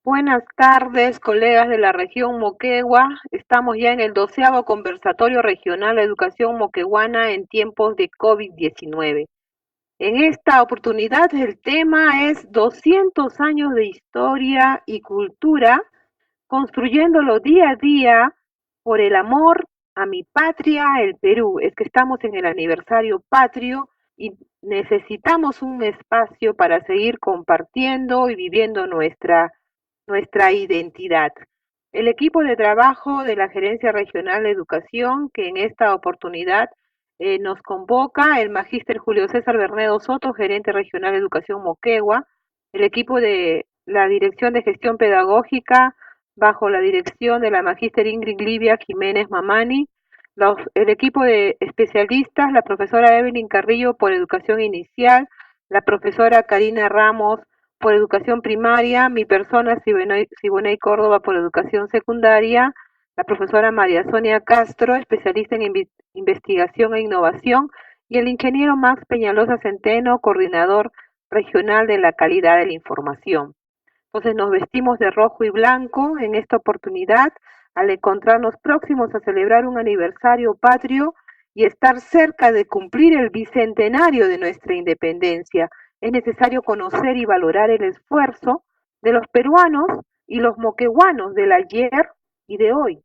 Buenas tardes, colegas de la región Moquegua. Estamos ya en el 12º conversatorio regional de educación moqueguana en tiempos de COVID-19. En esta oportunidad el tema es 200 años de historia y cultura, construyéndolo día a día por el amor a mi patria, el Perú. Es que estamos en el aniversario patrio y necesitamos un espacio para seguir compartiendo y viviendo nuestra identidad. El equipo de trabajo de la Gerencia Regional de Educación, que en esta oportunidad nos convoca, el magíster Julio César Bernedo Soto, gerente regional de Educación Moquegua, el equipo de la Dirección de Gestión Pedagógica, bajo la dirección de la magíster Ingrid Livia Jiménez Mamani, el equipo de especialistas, la profesora Evelyn Carrillo por Educación Inicial, la profesora Karina Ramos por educación primaria, mi persona Siboney Córdoba por educación secundaria, la profesora María Sonia Castro, especialista en investigación e innovación, y el ingeniero Max Peñalosa Centeno, coordinador regional de la calidad de la información. Entonces nos vestimos de rojo y blanco en esta oportunidad al encontrarnos próximos a celebrar un aniversario patrio y estar cerca de cumplir el bicentenario de nuestra independencia. Es necesario conocer y valorar el esfuerzo de los peruanos y los moqueguanos del ayer y de hoy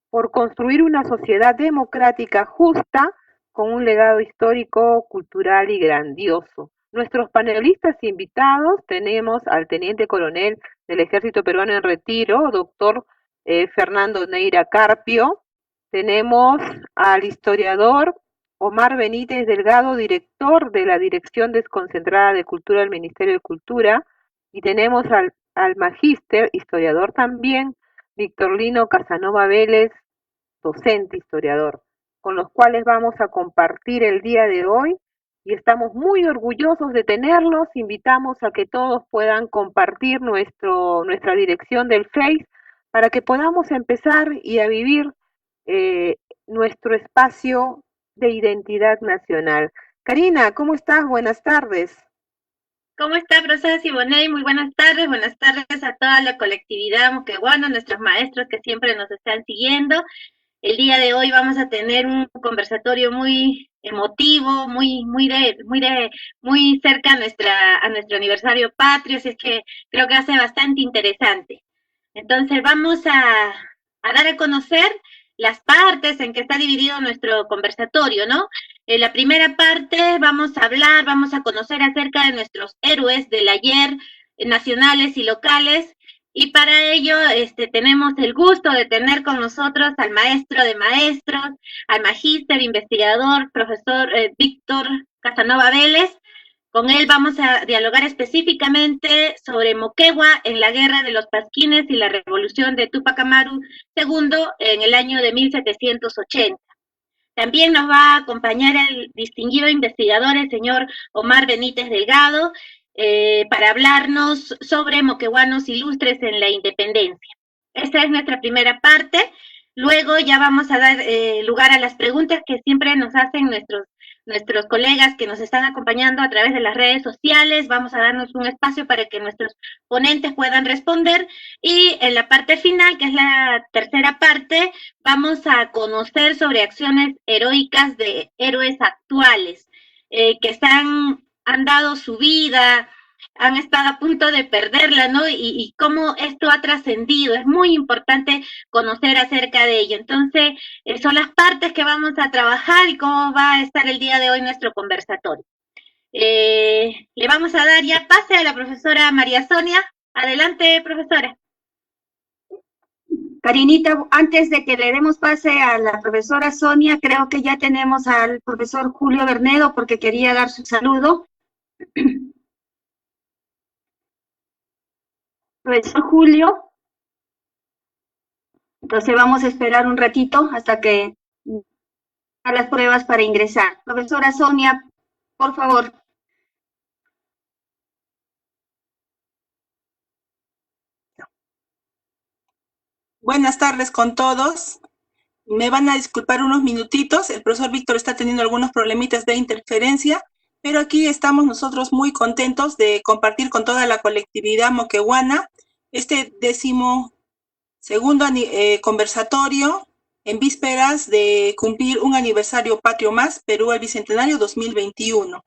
por construir una sociedad democrática justa con un legado histórico, cultural y grandioso. Nuestros panelistas invitados tenemos al teniente coronel del Ejército Peruano en retiro, doctor Fernando Neira Carpio. Tenemos al historiador Omar Benítez Delgado, director de la Dirección Desconcentrada de Cultura del Ministerio de Cultura. Y tenemos al magíster, historiador también, Víctor Lino Casanova Vélez, docente historiador, con los cuales vamos a compartir el día de hoy y estamos muy orgullosos de tenerlos. Invitamos a que todos puedan compartir nuestra dirección del Face para que podamos empezar y a vivir eh, nuestro espacio de identidad nacional. Karina, ¿cómo estás? Buenas tardes. ¿Cómo está, profesora Siboney? Muy buenas tardes a toda la colectividad moqueguana, nuestros maestros que siempre nos están siguiendo. El día de hoy vamos a tener un conversatorio muy emotivo, muy cerca a nuestro aniversario patrio, así es que creo que va a ser bastante interesante. Entonces vamos a dar a conocer las partes en que está dividido nuestro conversatorio, ¿no? En la primera parte vamos a conocer acerca de nuestros héroes del ayer, nacionales y locales, y para ello tenemos el gusto de tener con nosotros al maestro de maestros, al magíster, investigador, profesor Víctor Casanova Vélez. Con él vamos a dialogar específicamente sobre Moquegua en la Guerra de los Pasquines y la Revolución de Tupac Amaru II en el año de 1780. También nos va a acompañar el distinguido investigador, el señor Omar Benítez Delgado, para hablarnos sobre moqueguanos ilustres en la independencia. Esta es nuestra primera parte. Luego ya vamos a dar lugar a las preguntas que siempre nos hacen nuestros colegas que nos están acompañando a través de las redes sociales. Vamos a darnos un espacio para que nuestros ponentes puedan responder. Y en la parte final, que es la tercera parte, vamos a conocer sobre acciones heroicas de héroes actuales que han dado su vida, han estado a punto de perderla, ¿no? Y cómo esto ha trascendido. Es muy importante conocer acerca de ello. Entonces, son las partes que vamos a trabajar y cómo va a estar el día de hoy nuestro conversatorio. Le vamos a dar ya pase a la profesora María Sonia. Adelante, profesora. Karinita, antes de que le demos pase a la profesora Sonia, creo que ya tenemos al profesor Julio Bernedo porque quería dar su saludo. Profesor Julio, entonces vamos a esperar un ratito hasta que haga las pruebas para ingresar. Profesora Sonia, por favor. Buenas tardes con todos. Me van a disculpar unos minutitos. El profesor Víctor está teniendo algunos problemitas de interferencia, pero aquí estamos nosotros muy contentos de compartir con toda la colectividad moqueguana este 12º conversatorio en vísperas de cumplir un aniversario patrio más, Perú al Bicentenario 2021.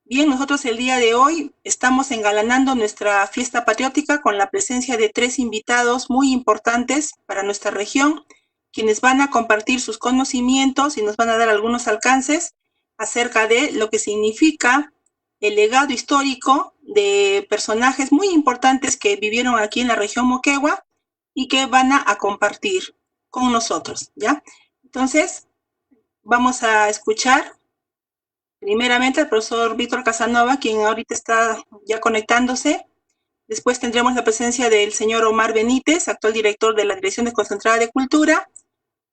Bien, nosotros el día de hoy estamos engalanando nuestra fiesta patriótica con la presencia de 3 invitados muy importantes para nuestra región, quienes van a compartir sus conocimientos y nos van a dar algunos alcances acerca de lo que significa el legado histórico de personajes muy importantes que vivieron aquí en la región Moquegua y que van a compartir con nosotros, ¿ya? Entonces, vamos a escuchar primeramente al profesor Víctor Casanova, quien ahorita está ya conectándose. Después tendremos la presencia del señor Omar Benítez, actual director de la Dirección Desconcentrada de Cultura.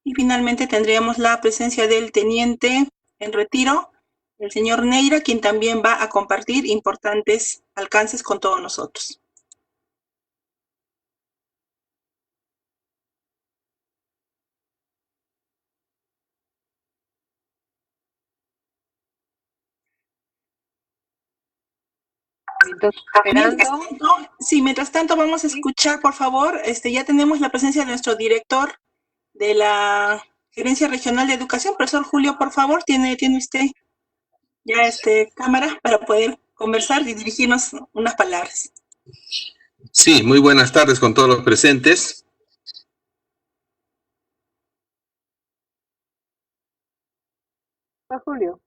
Y finalmente tendríamos la presencia del teniente en retiro, el señor Neira, quien también va a compartir importantes alcances con todos nosotros. Mientras tanto vamos a escuchar, por favor, ya tenemos la presencia de nuestro director de la Gerencia Regional de Educación, profesor Julio, por favor, tiene usted ya cámara para poder conversar y dirigirnos unas palabras. Sí, muy buenas tardes con todos los presentes. Julio.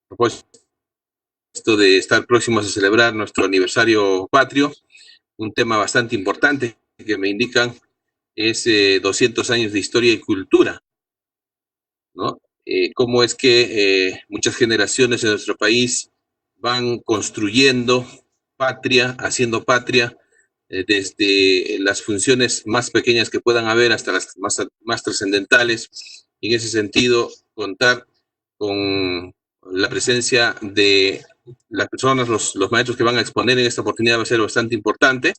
A propósito de estar próximos a celebrar nuestro aniversario patrio, un tema bastante importante que me indican es 200 años de historia y cultura, ¿no? Cómo es que muchas generaciones en nuestro país van construyendo patria, haciendo patria, desde las funciones más pequeñas que puedan haber hasta las más trascendentales. Y en ese sentido, contar con la presencia de las personas, los maestros que van a exponer en esta oportunidad va a ser bastante importante.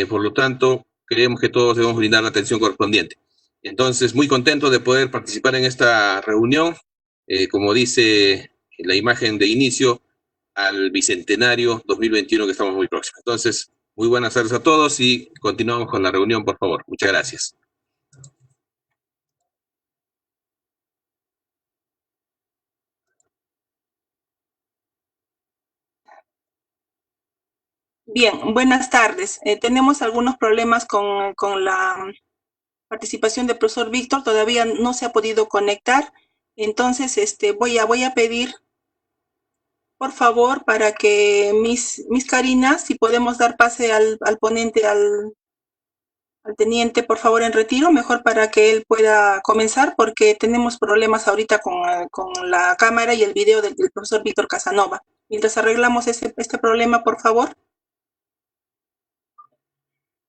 Por lo tanto, creemos que todos debemos brindar la atención correspondiente. Entonces, muy contento de poder participar en esta reunión, como dice la imagen de inicio, al Bicentenario 2021 que estamos muy próximos. Entonces, muy buenas tardes a todos y continuamos con la reunión, por favor. Muchas gracias. Bien, buenas tardes. Tenemos algunos problemas con la participación del profesor Víctor, todavía no se ha podido conectar. Entonces, voy a pedir, por favor, para que mis Carinas, si podemos dar pase al ponente, al teniente, por favor, en retiro, mejor para que él pueda comenzar, porque tenemos problemas ahorita con la cámara y el video del profesor Víctor Casanova. Mientras arreglamos este problema, por favor.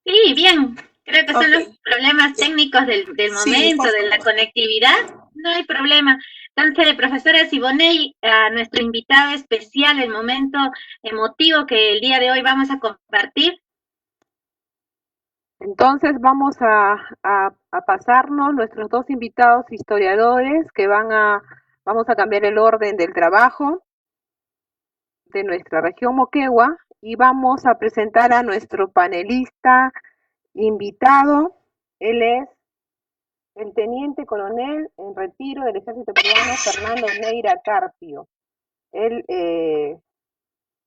Sí, bien. Creo que son los problemas técnicos del momento, de la conectividad. No hay problema. Entonces, profesora Siboney, a nuestro invitado especial, el momento emotivo que el día de hoy vamos a compartir. Entonces vamos a pasarnos nuestros dos invitados historiadores que vamos a cambiar el orden del trabajo de nuestra región Moquegua y vamos a presentar a nuestro panelista invitado. Él es el teniente coronel en retiro del ejército peruano, Fernando Neira Carpio. Él,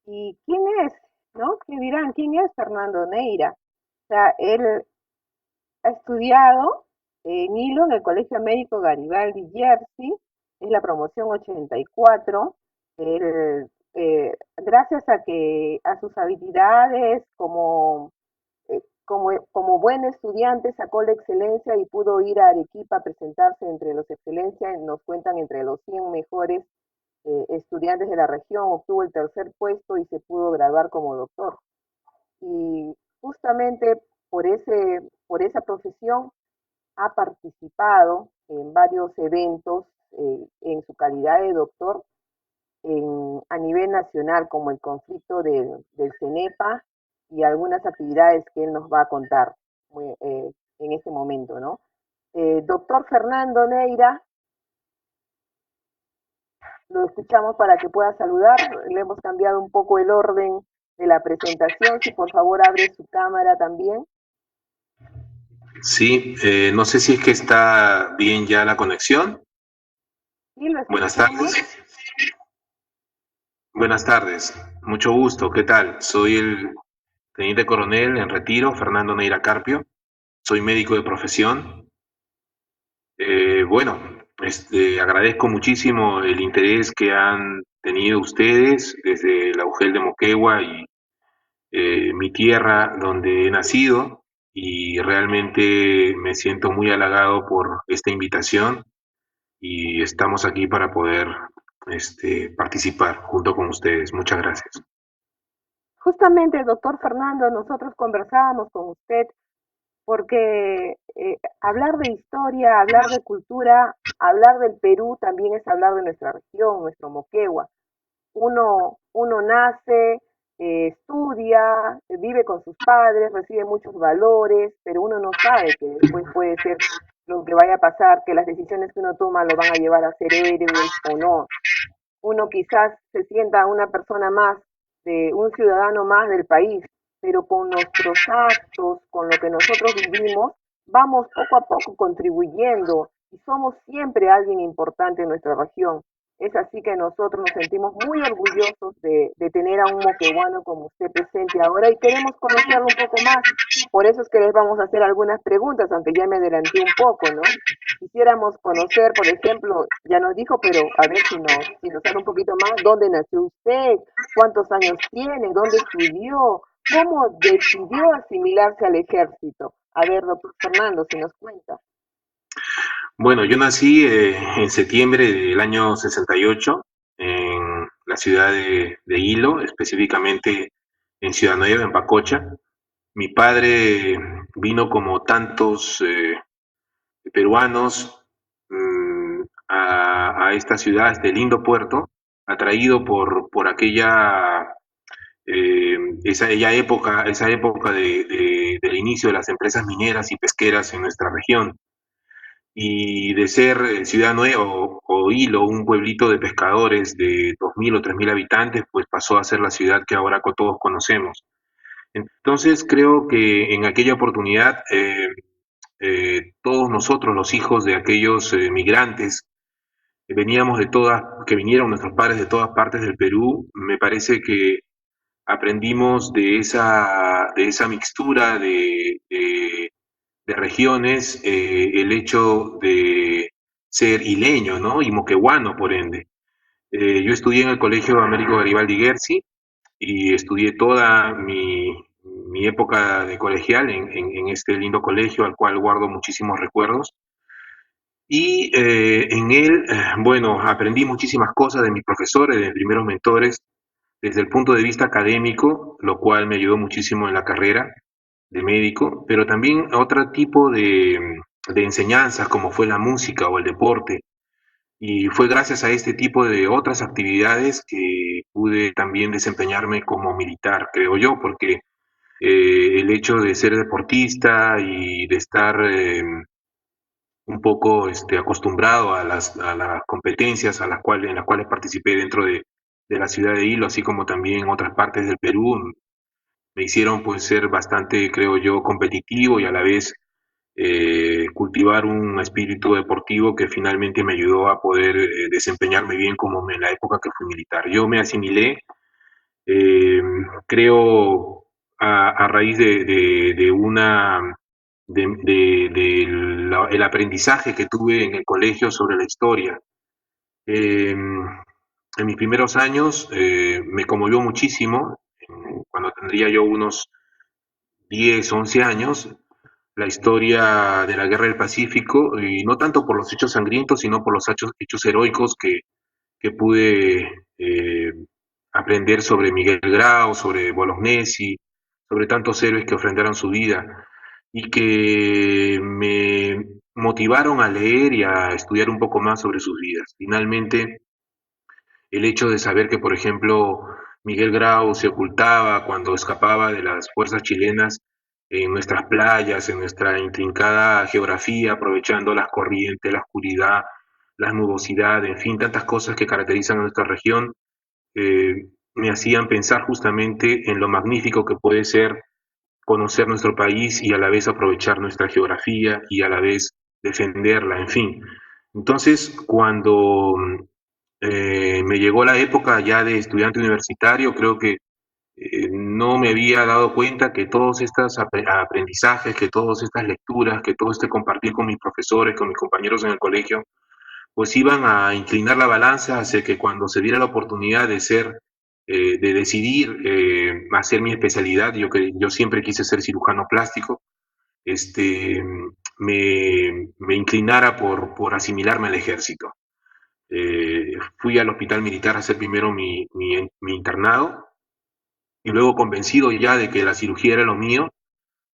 ¿y quién es? ¿No? ¿Qué dirán? ¿Quién es Fernando Neira? O sea, él ha estudiado en Hilo, en el Colegio Médico Garibaldi Jersey, es la promoción 84. Él, gracias a sus habilidades como buen estudiante sacó la excelencia y pudo ir a Arequipa a presentarse entre los excelencias, nos cuentan entre los 100 mejores estudiantes de la región, obtuvo el 3er puesto y se pudo graduar como doctor. Y justamente por esa profesión ha participado en varios eventos en su calidad de doctor a nivel nacional, como el conflicto del CENEPA y algunas actividades que él nos va a contar en este momento, ¿no? Doctor Fernando Neira, lo escuchamos para que pueda saludar. Le hemos cambiado un poco el orden de la presentación. Si por favor abre su cámara también. Sí, no sé si es que está bien ya la conexión. Sí, lo Buenas escuchamos. tardes. Buenas tardes, mucho gusto, ¿qué tal? Soy el teniente coronel en retiro, Fernando Neira Carpio. Soy médico de profesión. Bueno, agradezco muchísimo el interés que han tenido ustedes desde la UGEL de Moquegua y mi tierra donde he nacido, y realmente me siento muy halagado por esta invitación y estamos aquí para poder participar junto con ustedes. Muchas gracias. Justamente, doctor Fernando, nosotros conversábamos con usted porque hablar de historia, hablar de cultura, hablar del Perú también es hablar de nuestra región, nuestro Moquegua. Uno nace, estudia, vive con sus padres, recibe muchos valores, pero uno no sabe que después puede ser lo que vaya a pasar, que las decisiones que uno toma lo van a llevar a ser héroes o no. Uno quizás se sienta una persona más, de un ciudadano más del país, pero con nuestros actos, con lo que nosotros vivimos, vamos poco a poco contribuyendo y somos siempre alguien importante en nuestra región. Es así que nosotros nos sentimos muy orgullosos de tener a un moqueguano como usted presente ahora y queremos conocerlo un poco más. Por eso es que les vamos a hacer algunas preguntas, aunque ya me adelanté un poco, ¿no? Quisiéramos conocer, por ejemplo, ya nos dijo, pero a ver si nos habla un poquito más, ¿dónde nació usted? ¿Cuántos años tiene? ¿Dónde estudió? ¿Cómo decidió asimilarse al ejército? A ver, doctor Fernando, si nos cuenta. Bueno, yo nací en septiembre del año 68 en la ciudad de Hilo, específicamente en Ciudad Nueva, en Pacocha. Mi padre vino como tantos peruanos a esta ciudad, a este lindo puerto, atraído por aquella esa época del inicio de las empresas mineras y pesqueras en nuestra región. Y de ser Ciudad Nueva o Hilo, un pueblito de pescadores de 2.000 o 3.000 habitantes, pues pasó a ser la ciudad que ahora todos conocemos. Entonces creo que en aquella oportunidad todos nosotros, los hijos de aquellos migrantes, veníamos que vinieron nuestros padres de todas partes del Perú, me parece que aprendimos de esa mixtura de regiones, el hecho de ser hileño, ¿no? Y moqueguano, por ende. Yo estudié en el Colegio Américo Garibaldi Guerci y estudié toda mi época de colegial en este lindo colegio al cual guardo muchísimos recuerdos. Y en él, bueno, aprendí muchísimas cosas de mis profesores, de mis primeros mentores, desde el punto de vista académico, lo cual me ayudó muchísimo en la carrera de médico, pero también otro tipo de enseñanzas como fue la música o el deporte. Y fue gracias a este tipo de otras actividades que pude también desempeñarme como militar, creo yo, porque el hecho de ser deportista y de estar un poco acostumbrado a las competencias en las cuales participé dentro de la ciudad de Hilo, así como también en otras partes del Perú, me hicieron pues ser bastante, creo yo, competitivo y a la vez cultivar un espíritu deportivo que finalmente me ayudó a poder desempeñarme bien como en la época que fui militar. Yo me asimilé, eh, creo, a raíz de una el aprendizaje que tuve en el colegio sobre la historia. En mis primeros años me conmovió muchísimo, cuando tendría yo unos 10, 11 años, la historia de la Guerra del Pacífico, y no tanto por los hechos sangrientos, sino por los hechos heroicos que pude aprender sobre Miguel Grau, sobre Bolognesi, sobre tantos héroes que ofrendaron su vida y que me motivaron a leer y a estudiar un poco más sobre sus vidas. Finalmente, el hecho de saber que, por ejemplo, Miguel Grau se ocultaba cuando escapaba de las fuerzas chilenas en nuestras playas, en nuestra intrincada geografía, aprovechando las corrientes, la oscuridad, la nubosidad, en fin, tantas cosas que caracterizan a nuestra región, me hacían pensar justamente en lo magnífico que puede ser conocer nuestro país y a la vez aprovechar nuestra geografía y a la vez defenderla, en fin. Entonces, cuando me llegó la época ya de estudiante universitario, creo que no me había dado cuenta que todos estos aprendizajes, que todas estas lecturas, que todo este compartir con mis profesores, con mis compañeros en el colegio, pues iban a inclinar la balanza hacia que cuando se diera la oportunidad de ser, de decidir hacer mi especialidad, yo siempre quise ser cirujano plástico, este, me inclinara por asimilarme al ejército. Fui al hospital militar a hacer primero mi internado y luego convencido ya de que la cirugía era lo mío,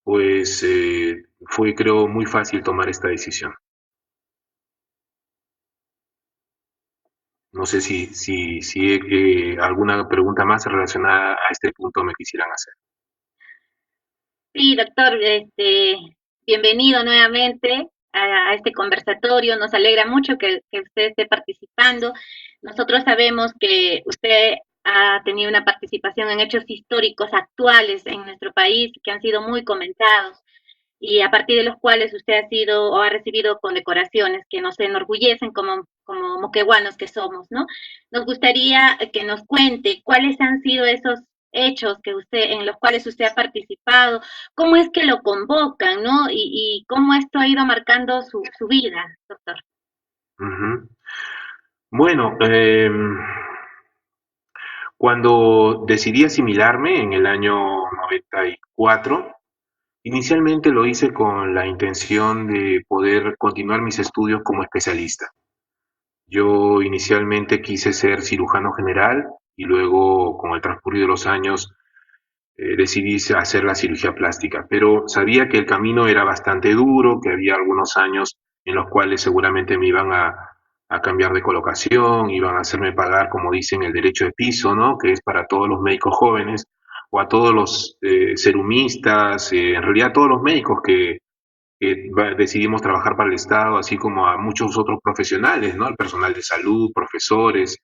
pues fue creo muy fácil tomar esta decisión. No sé si alguna pregunta más relacionada a este punto me quisieran hacer. Sí, doctor, bienvenido nuevamente a este conversatorio. Nos alegra mucho que usted esté participando. Nosotros sabemos que usted ha tenido una participación en hechos históricos actuales en nuestro país que han sido muy comentados y a partir de los cuales usted ha sido o ha recibido condecoraciones que nos enorgullecen como moquegüanos que somos, ¿no? Nos gustaría que nos cuente cuáles han sido esos hechos en los cuales usted ha participado, cómo es que lo convocan, ¿no? Y cómo esto ha ido marcando su vida, doctor. Uh-huh. Bueno, cuando decidí asimilarme en el año 94, inicialmente lo hice con la intención de poder continuar mis estudios como especialista. Yo inicialmente quise ser cirujano general y luego, con el transcurrir de los años, decidí hacer la cirugía plástica, pero sabía que el camino era bastante duro, que había algunos años en los cuales seguramente me iban a cambiar de colocación, iban a hacerme pagar, como dicen, el derecho de piso, ¿no? Que es para todos los médicos jóvenes o a todos los serumistas, en realidad a todos los médicos que decidimos trabajar para el Estado, así como a muchos otros profesionales, ¿no? El personal de salud, profesores,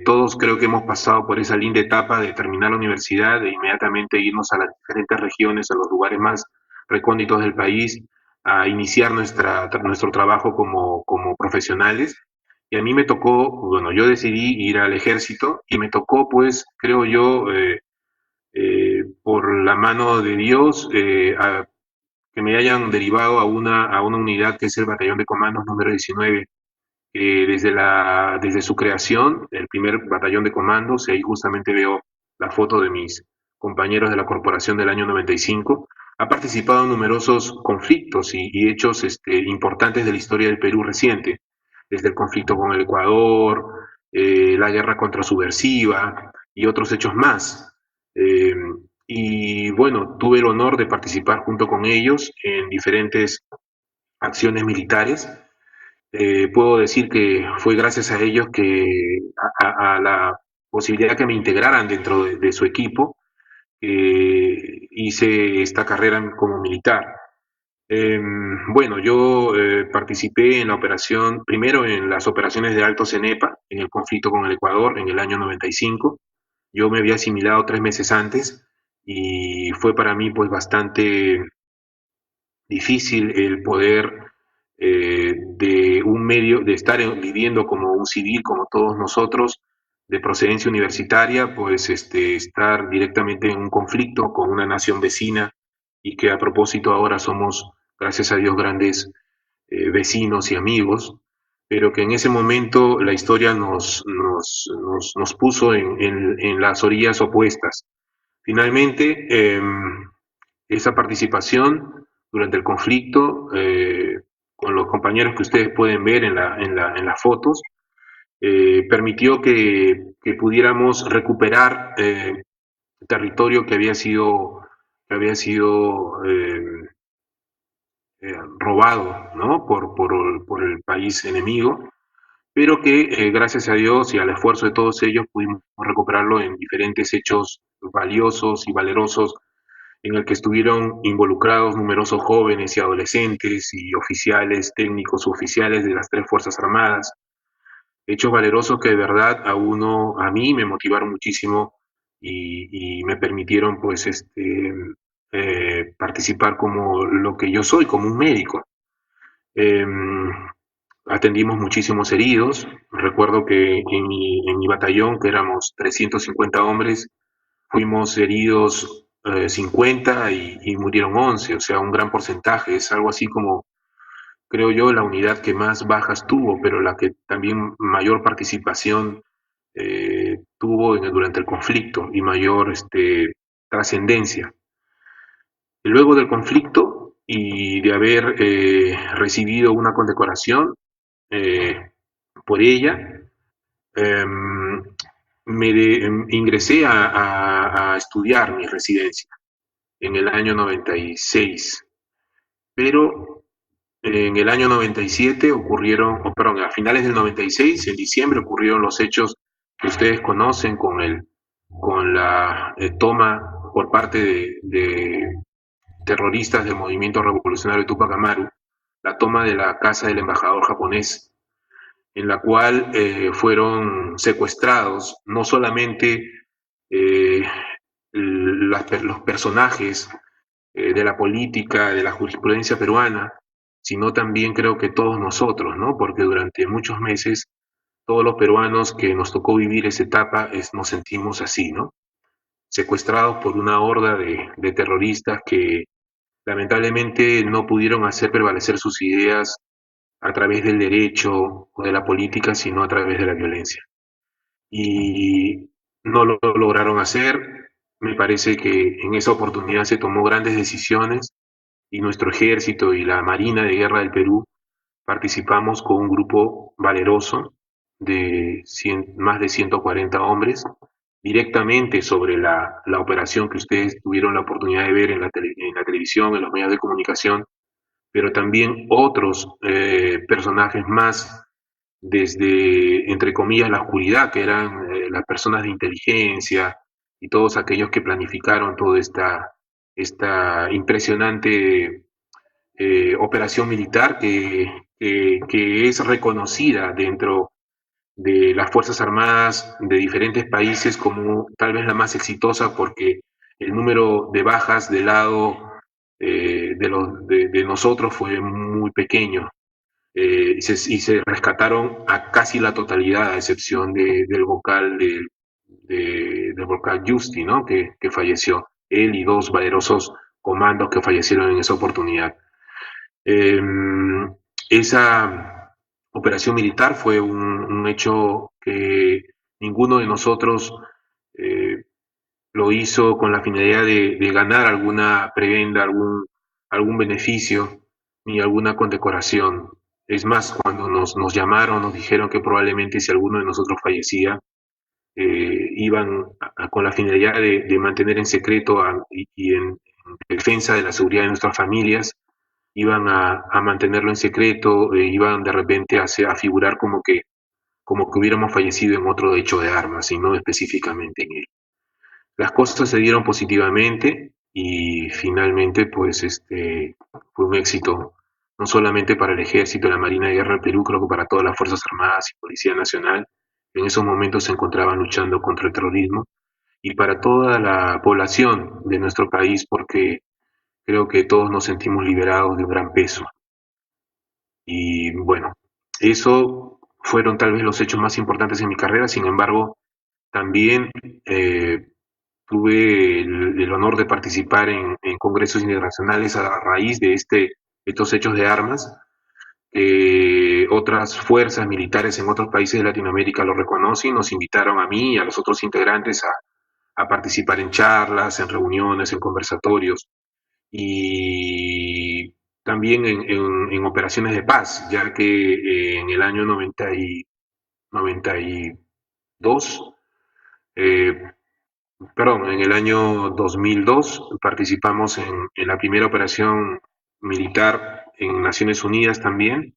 todos creo que hemos pasado por esa linda etapa de terminar la universidad e inmediatamente irnos a las diferentes regiones, a los lugares más recónditos del país, a iniciar nuestro trabajo como profesionales. Y a mí me tocó, bueno, yo decidí ir al ejército y me tocó, pues, creo yo, por la mano de Dios, que me hayan derivado a una unidad que es el Batallón de Comandos número 19, desde su creación, el primer batallón de comandos, y ahí justamente veo la foto de mis compañeros de la corporación del año 95, ha participado en numerosos conflictos y hechos importantes de la historia del Perú reciente, desde el conflicto con el Ecuador, la guerra contrasubversiva y otros hechos más. Y bueno, tuve el honor de participar junto con ellos en diferentes acciones militares. Puedo decir que fue gracias a ellos que a la posibilidad que me integraran dentro de su equipo, hice esta carrera como militar. Bueno, yo participé en la operación, primero en las operaciones de Alto Cenepa, en el conflicto con el Ecuador en el año 95. Yo me había asimilado 3 meses antes y fue para mí pues bastante difícil el poder de un medio, de estar viviendo como un civil, como todos nosotros, de procedencia universitaria, pues estar directamente en un conflicto con una nación vecina y que a propósito ahora somos, gracias a Dios, grandes vecinos y amigos, pero que en ese momento la historia nos puso en las orillas opuestas. Finalmente, esa participación durante el conflicto, con los compañeros que ustedes pueden ver en las fotos, permitió que pudiéramos recuperar territorio que había sido robado, ¿no? por el país enemigo, pero que gracias a Dios y al esfuerzo de todos ellos pudimos recuperarlo en diferentes hechos valiosos y valerosos en el que estuvieron involucrados numerosos jóvenes y adolescentes y oficiales, técnicos, suboficiales de las tres Fuerzas Armadas. Hechos valerosos que de verdad a mí me motivaron muchísimo y me permitieron pues participar como lo que yo soy, como un médico. Atendimos muchísimos heridos. Recuerdo que en mi batallón, que éramos 350 hombres, fuimos heridos 50 y murieron 11, o sea, un gran porcentaje. Es algo así como, creo yo, la unidad que más bajas tuvo, pero la que también mayor participación tuvo durante el conflicto y mayor trascendencia. Luego del conflicto y de haber recibido una condecoración por ella, ingresé a estudiar mi residencia en el año 96, pero en el año 97 a finales del 96, en diciembre, ocurrieron los hechos que ustedes conocen con la toma por parte de terroristas del movimiento revolucionario Tupac Amaru, la toma de la casa del embajador japonés, en la cual fueron secuestrados no solamente los personajes de la política, de la jurisprudencia peruana, sino también creo que todos nosotros, ¿no? Porque durante muchos meses todos los peruanos que nos tocó vivir esa etapa nos sentimos así, ¿no? Secuestrados por una horda de terroristas que lamentablemente no pudieron hacer prevalecer sus ideas a través del derecho o de la política, sino a través de la violencia. Y no lo lograron hacer. Me parece que en esa oportunidad se tomó grandes decisiones y nuestro ejército y la Marina de Guerra del Perú participamos con un grupo valeroso de más de 140 hombres directamente sobre la operación que ustedes tuvieron la oportunidad de ver en la televisión, en los medios de comunicación, pero también otros personajes más desde, entre comillas, la oscuridad, que eran las personas de inteligencia y todos aquellos que planificaron toda esta impresionante operación militar que es reconocida dentro de las Fuerzas Armadas de diferentes países como tal vez la más exitosa, porque el número de bajas del lado de nosotros fue muy pequeño. Y se rescataron a casi la totalidad, a excepción del vocal del vocal Justi, ¿no? Que falleció, él y dos valerosos comandos que fallecieron en esa oportunidad. Esa operación militar fue un hecho que ninguno de nosotros lo hizo con la finalidad de ganar alguna prebenda, algún beneficio, ni alguna condecoración. Es más, cuando nos llamaron, nos dijeron que probablemente si alguno de nosotros fallecía, iban con la finalidad de mantener en secreto y en defensa de la seguridad de nuestras familias, iban a mantenerlo en secreto, iban de repente a figurar como que hubiéramos fallecido en otro hecho de armas, y no específicamente en él. Las cosas se dieron positivamente y finalmente pues fue un éxito, no solamente para el Ejército y la Marina de Guerra del Perú, creo que para todas las Fuerzas Armadas y Policía Nacional, que en esos momentos se encontraban luchando contra el terrorismo, y para toda la población de nuestro país, porque creo que todos nos sentimos liberados de un gran peso. Y bueno, eso fueron tal vez los hechos más importantes en mi carrera. Sin embargo, también tuve el honor de participar en congresos internacionales a raíz de estos hechos de armas. Otras fuerzas militares en otros países de Latinoamérica lo reconocen, nos invitaron a mí y a los otros integrantes a participar en charlas, en reuniones, en conversatorios, y también en operaciones de paz, ya que en el año 92, en el año 2002 participamos en la primera operación militar en Naciones Unidas también,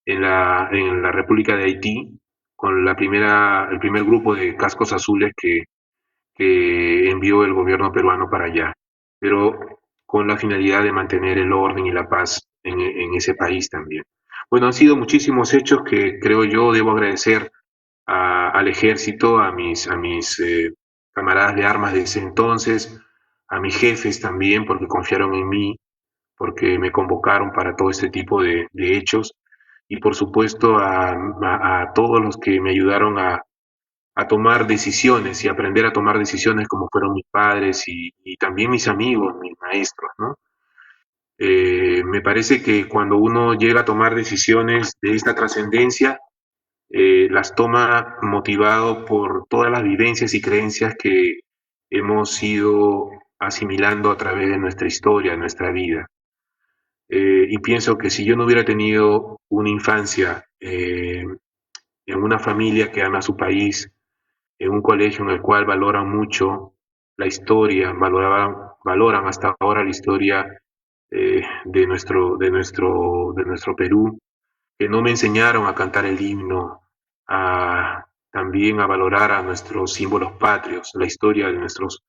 en la República de Haití, con el primer grupo de cascos azules que envió el gobierno peruano para allá. pero con la finalidad de mantener el orden y la paz en ese país también. Bueno, han sido muchísimos hechos que creo yo debo agradecer al ejército, a mis camaradas de armas de ese entonces, a mis jefes también, porque confiaron en mí, porque me convocaron para todo este tipo de hechos, y por supuesto a todos los que me ayudaron a tomar decisiones y aprender a tomar decisiones como fueron mis padres y también mis amigos, mis maestros, ¿no? Me parece que cuando uno llega a tomar decisiones de esta trascendencia, las toma motivado por todas las vivencias y creencias que hemos ido asimilando a través de nuestra historia, de nuestra vida. Y pienso que si yo no hubiera tenido una infancia en una familia que ama a su país, en un colegio en el cual valoran mucho la historia, valoran hasta ahora la historia de nuestro Perú, que no me enseñaron a cantar el himno, también a valorar a nuestros símbolos patrios, la historia de nuestros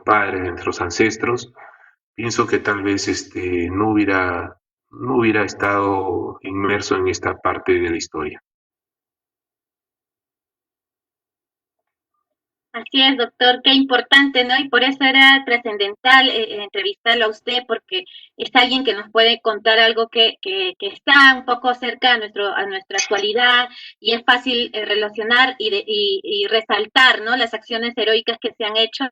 padres, de nuestros ancestros. Pienso que tal vez no hubiera estado inmerso en esta parte de la historia. Así es, doctor, qué importante, ¿no? Y por eso era trascendental entrevistarlo a usted, porque es alguien que nos puede contar algo que está un poco cerca a nuestra actualidad, y es fácil relacionar y resaltar, ¿no? Las acciones heroicas que se han hecho,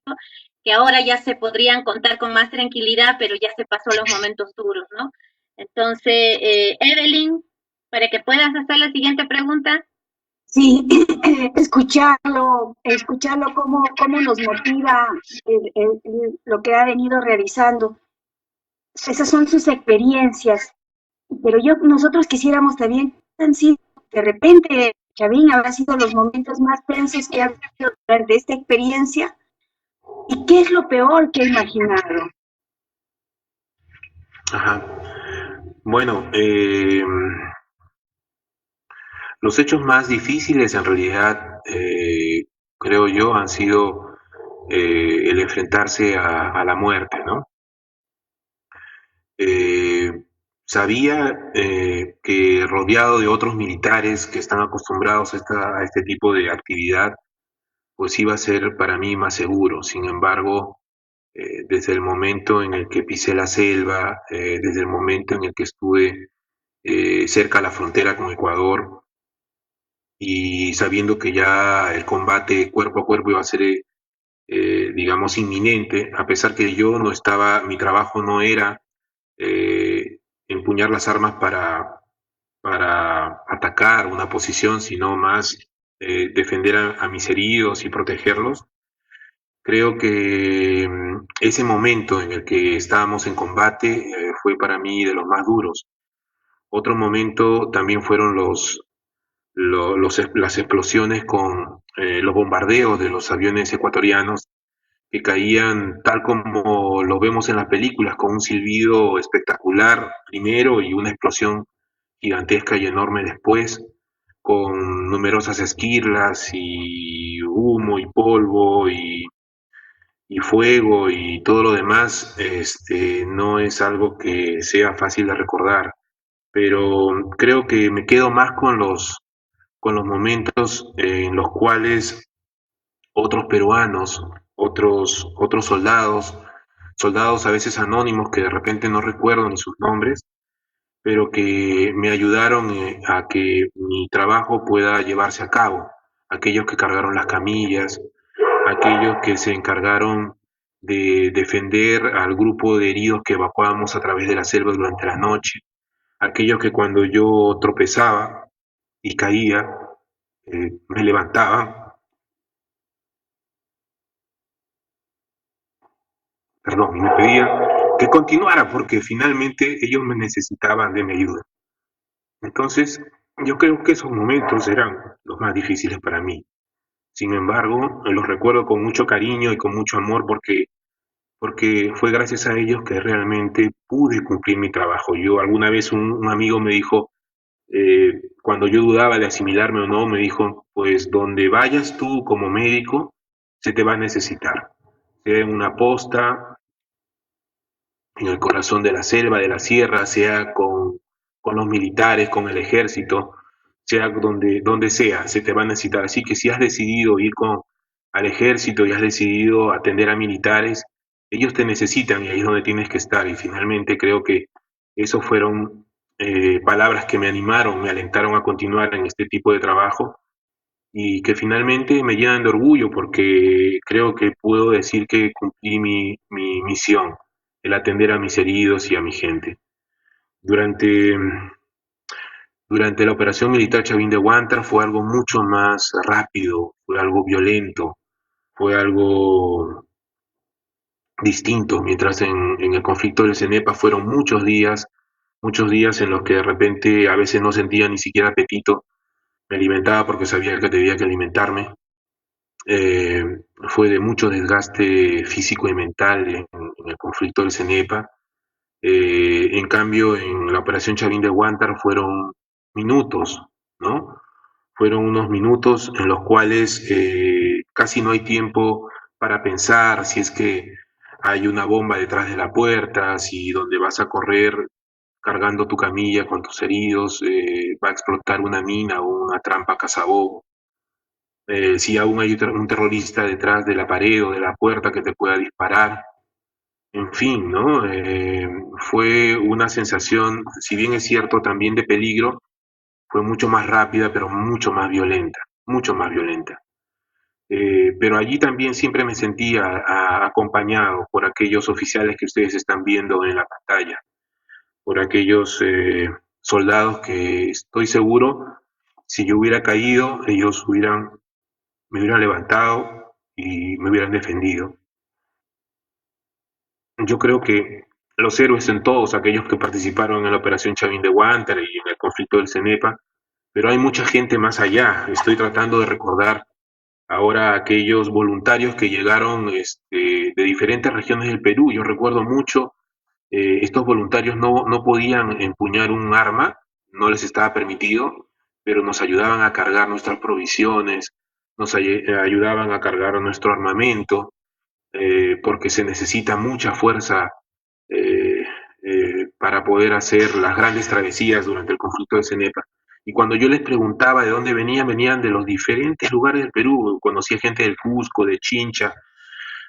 que ahora ya se podrían contar con más tranquilidad, pero ya se pasó los momentos duros, ¿no? Entonces, Evelyn, para que puedas hacer la siguiente pregunta. Sí, escucharlo cómo nos motiva lo que ha venido realizando. Esas son sus experiencias, pero nosotros quisiéramos también, han sido, de repente, Chavín, habrá sido los momentos más tensos que ha habido durante esta experiencia, y qué es lo peor que ha imaginado. Ajá. Bueno, los hechos más difíciles en realidad, creo yo, han sido el enfrentarse a la muerte, ¿no? Sabía que rodeado de otros militares que están acostumbrados a este tipo de actividad, pues iba a ser para mí más seguro. Sin embargo, desde el momento en el que pisé la selva, desde el momento en el que estuve cerca a la frontera con Ecuador, y sabiendo que ya el combate cuerpo a cuerpo iba a ser, digamos, inminente, a pesar que yo no estaba, mi trabajo no era empuñar las armas para atacar una posición, sino más defender a mis heridos y protegerlos. Creo que ese momento en el que estábamos en combate fue para mí de los más duros. Otro momento también fueron las explosiones con los bombardeos de los aviones ecuatorianos, que caían tal como lo vemos en las películas, con un silbido espectacular primero y una explosión gigantesca y enorme después, con numerosas esquirlas y humo y polvo y fuego y todo lo demás. No es algo que sea fácil de recordar, pero creo que me quedo más con los momentos en los cuales otros peruanos, otros soldados a veces anónimos que de repente no recuerdo ni sus nombres, pero que me ayudaron a que mi trabajo pueda llevarse a cabo. Aquellos que cargaron las camillas, aquellos que se encargaron de defender al grupo de heridos que evacuábamos a través de la selva durante la noche, aquellos que cuando yo tropezaba y caía, me levantaban, perdón, y me pedían que continuara porque finalmente ellos me necesitaban de mi ayuda. Entonces, yo creo que esos momentos eran los más difíciles para mí. Sin embargo, los recuerdo con mucho cariño y con mucho amor porque fue gracias a ellos que realmente pude cumplir mi trabajo. Yo alguna vez un amigo me dijo, cuando yo dudaba de asimilarme o no, me dijo, pues donde vayas tú como médico, se te va a necesitar. Sea en una posta, en el corazón de la selva, de la sierra, sea con los militares, con el ejército, sea donde sea, se te va a necesitar. Así que si has decidido ir al ejército y has decidido atender a militares, ellos te necesitan y ahí es donde tienes que estar. Y finalmente creo que esos fueron palabras que me animaron, me alentaron a continuar en este tipo de trabajo y que finalmente me llenan de orgullo porque creo que puedo decir que cumplí mi misión, el atender a mis heridos y a mi gente. Durante, durante la operación militar Chavín de Huántar fue algo mucho más rápido, fue algo violento, fue algo distinto, mientras en el conflicto del Cenepa fueron muchos días en los que de repente a veces no sentía ni siquiera apetito, me alimentaba porque sabía que tenía que alimentarme. Eh, Fue de mucho desgaste físico y mental en el conflicto del Cenepa. En cambio, en la operación Chavín de Huántar fueron minutos, ¿no? Fueron unos minutos en los cuales casi no hay tiempo para pensar si es que hay una bomba detrás de la puerta, si donde vas a correr cargando tu camilla con tus heridos va a explotar una mina o una trampa cazabobo. Si aún hay un terrorista detrás de la pared o de la puerta que te pueda disparar. En fin, ¿no? Fue una sensación, si bien es cierto, también de peligro, fue mucho más rápida, pero mucho más violenta, mucho más violenta. Pero allí también siempre me sentía acompañado por aquellos oficiales que ustedes están viendo en la pantalla, por aquellos soldados que estoy seguro, si yo hubiera caído, ellos me hubieran levantado y me hubieran defendido. Yo creo que los héroes son todos aquellos que participaron en la operación Chavín de Huántar y en el conflicto del Cenepa, pero hay mucha gente más allá. Estoy tratando de recordar ahora aquellos voluntarios que llegaron de diferentes regiones del Perú. Yo recuerdo mucho, estos voluntarios no podían empuñar un arma, no les estaba permitido, pero nos ayudaban a cargar nuestras provisiones, ayudaban a cargar nuestro armamento, porque se necesita mucha fuerza para poder hacer las grandes travesías durante el conflicto de Cenepa. Y cuando yo les preguntaba de dónde venían de los diferentes lugares del Perú. Conocía gente del Cusco, de Chincha,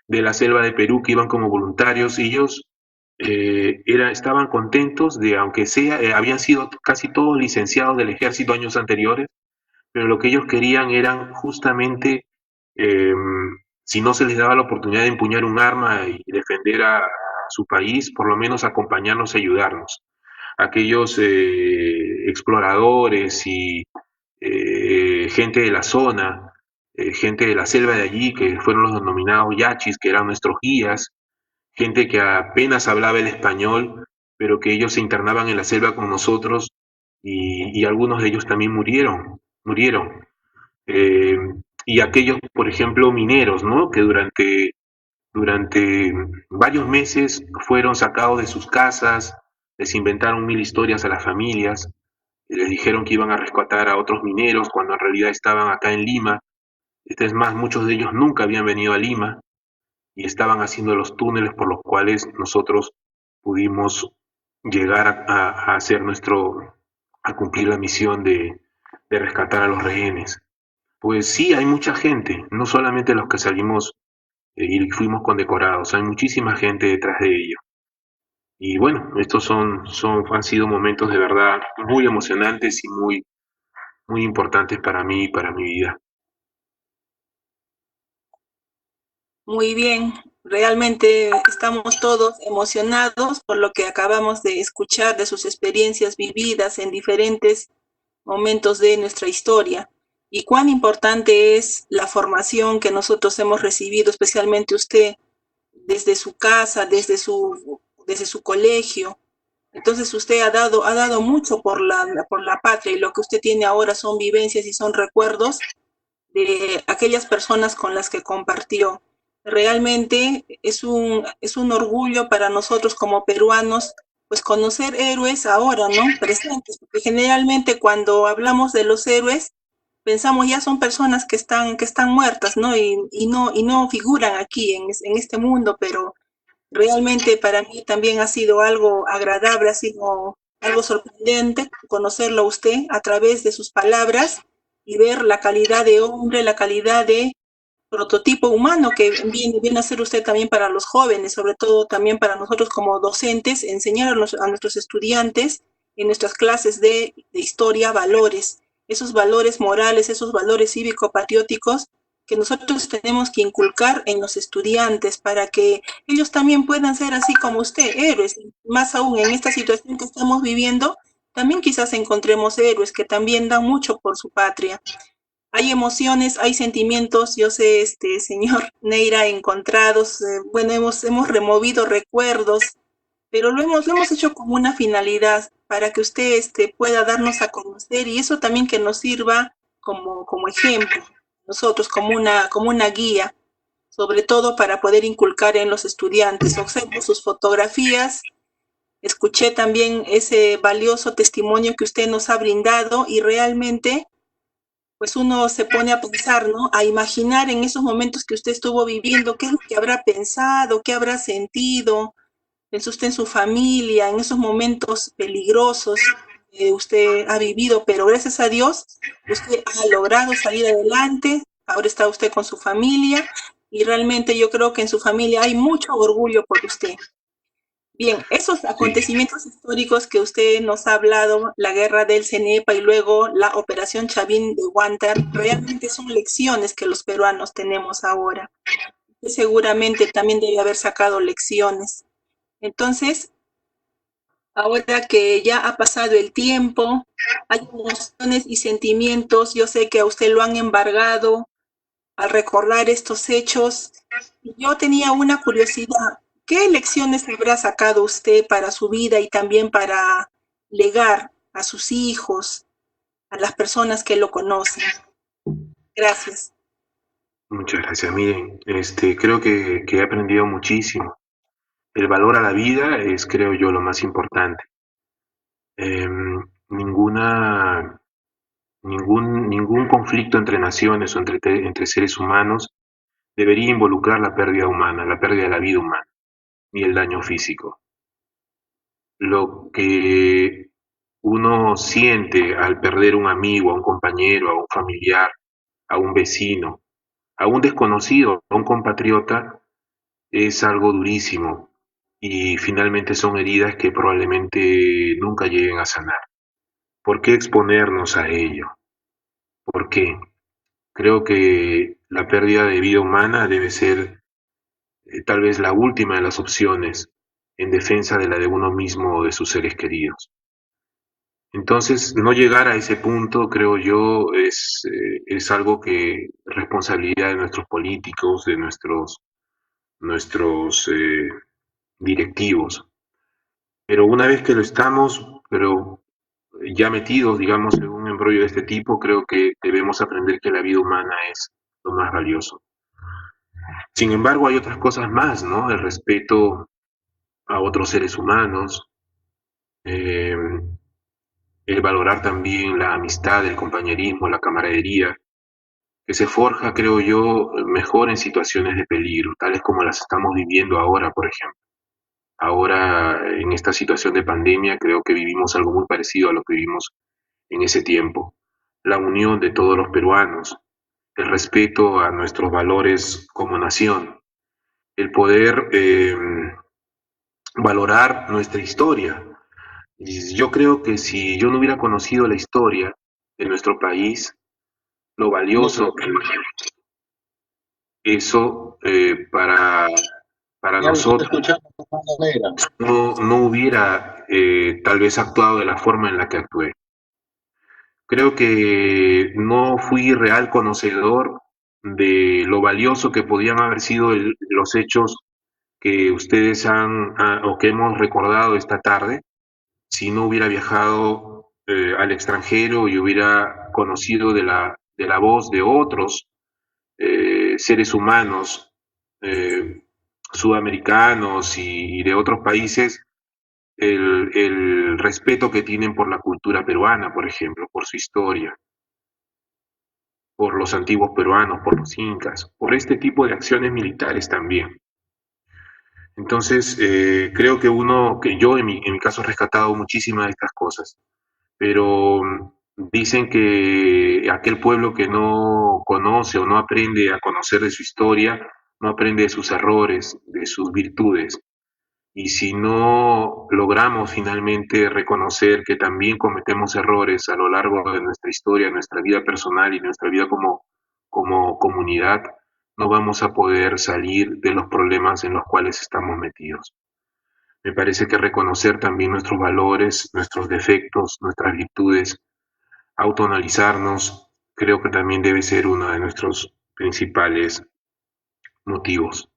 de la selva de Perú que iban como voluntarios. Y ellos estaban contentos de, aunque sea, habían sido casi todos licenciados del ejército años anteriores, pero lo que ellos querían eran justamente, eh, si no se les daba la oportunidad de empuñar un arma y defender a su país, por lo menos acompañarnos y ayudarnos. Aquellos exploradores y gente de la zona, gente de la selva de allí, que fueron los denominados yachis, que eran nuestros guías, gente que apenas hablaba el español, pero que ellos se internaban en la selva con nosotros y algunos de ellos también murieron. Eh, y aquellos, por ejemplo, mineros, ¿no? Que durante varios meses fueron sacados de sus casas, les inventaron mil historias a las familias, les dijeron que iban a rescatar a otros mineros cuando en realidad estaban acá en Lima. Es más, muchos de ellos nunca habían venido a Lima y estaban haciendo los túneles por los cuales nosotros pudimos llegar a hacer a cumplir la misión de rescatar a los rehenes. Pues sí, hay mucha gente, no solamente los que salimos y fuimos condecorados, hay muchísima gente detrás de ello. Y bueno, estos han sido momentos de verdad muy emocionantes y muy importantes para mí y para mi vida. Muy bien, realmente estamos todos emocionados por lo que acabamos de escuchar de sus experiencias vividas en diferentes momentos de nuestra historia y cuán importante es la formación que nosotros hemos recibido, especialmente usted, desde su casa, desde su colegio. Entonces usted ha dado mucho por la patria y lo que usted tiene ahora son vivencias y son recuerdos de aquellas personas con las que compartió. Realmente es un orgullo para nosotros como peruanos, pues conocer héroes ahora, ¿no? Presentes, porque generalmente cuando hablamos de los héroes, pensamos ya son personas que están muertas, ¿no? Y no figuran aquí en este mundo, pero Realmente para mí también ha sido algo agradable, ha sido algo sorprendente conocerlo a usted a través de sus palabras y ver la calidad de hombre, la calidad de prototipo humano que viene a ser usted también para los jóvenes, sobre todo también para nosotros como docentes, enseñar a nuestros estudiantes en nuestras clases de historia valores, esos valores morales, esos valores cívico-patrióticos que nosotros tenemos que inculcar en los estudiantes para que ellos también puedan ser así como usted, héroes. Más aún en esta situación que estamos viviendo, también quizás encontremos héroes que también dan mucho por su patria. Hay emociones, hay sentimientos, yo sé, señor Neira, encontrados, bueno, hemos removido recuerdos, pero lo hemos hecho con una finalidad para que usted pueda darnos a conocer y eso también que nos sirva como ejemplo, nosotros como una guía, sobre todo para poder inculcar en los estudiantes. Observo sus fotografías, escuché también ese valioso testimonio que usted nos ha brindado y realmente pues uno se pone a pensar, ¿no? A imaginar en esos momentos que usted estuvo viviendo, qué es lo que habrá pensado, qué habrá sentido, pensó usted en su familia, en esos momentos peligrosos que usted ha vivido, pero gracias a Dios, usted ha logrado salir adelante, ahora está usted con su familia y realmente yo creo que en su familia hay mucho orgullo por usted. Bien, esos acontecimientos históricos que usted nos ha hablado, la guerra del Cenepa y luego la operación Chavín de Huántar, realmente son lecciones que los peruanos tenemos ahora. Y seguramente también debe haber sacado lecciones. Entonces, ahora que ya ha pasado el tiempo, hay emociones y sentimientos, yo sé que a usted lo han embargado al recordar estos hechos. Yo tenía una curiosidad, ¿qué lecciones habrá sacado usted para su vida y también para legar a sus hijos, a las personas que lo conocen? Gracias. Muchas gracias. Miren, creo que he aprendido muchísimo. El valor a la vida es, creo yo, lo más importante. Ninguna, ningún conflicto entre naciones o entre seres humanos debería involucrar la pérdida humana, la pérdida de la vida humana, ni el daño físico. Lo que uno siente al perder un amigo, a un compañero, a un familiar, a un vecino, a un desconocido, a un compatriota, es algo durísimo y finalmente son heridas que probablemente nunca lleguen a sanar. ¿Por qué exponernos a ello? ¿Por qué? Creo que la pérdida de vida humana debe ser tal vez la última de las opciones en defensa de la de uno mismo o de sus seres queridos. Entonces, no llegar a ese punto, creo yo, es algo que responsabilidad de nuestros políticos, de nuestros directivos. Pero una vez que lo estamos, pero ya metidos, digamos, en un embrollo de este tipo, creo que debemos aprender que la vida humana es lo más valioso. Sin embargo, hay otras cosas más, ¿no? El respeto a otros seres humanos, eh, el valorar también la amistad, el compañerismo, la camaradería, que se forja, creo yo, mejor en situaciones de peligro, tales como las estamos viviendo ahora, por ejemplo. Ahora, en esta situación de pandemia, creo que vivimos algo muy parecido a lo que vivimos en ese tiempo. La unión de todos los peruanos, el respeto a nuestros valores como nación, el poder valorar nuestra historia. Y yo creo que si yo no hubiera conocido la historia de nuestro país, lo valioso que eso para nosotros no hubiera tal vez actuado de la forma en la que actué. Creo que no fui real conocedor de lo valioso que podían haber sido los hechos que ustedes o que hemos recordado esta tarde, si no hubiera viajado al extranjero y hubiera conocido de la voz de otros seres humanos sudamericanos y de otros países, el respeto que tienen por la cultura peruana, por ejemplo, por su historia, por los antiguos peruanos, por los incas, por este tipo de acciones militares también. Entonces, creo que yo en mi caso he rescatado muchísimas de estas cosas, pero dicen que aquel pueblo que no conoce o no aprende a conocer de su historia, no aprende de sus errores, de sus virtudes. Y si no logramos finalmente reconocer que también cometemos errores a lo largo de nuestra historia, nuestra vida personal y nuestra vida como comunidad, no vamos a poder salir de los problemas en los cuales estamos metidos. Me parece que reconocer también nuestros valores, nuestros defectos, nuestras virtudes, autoanalizarnos, creo que también debe ser uno de nuestros principales motivos.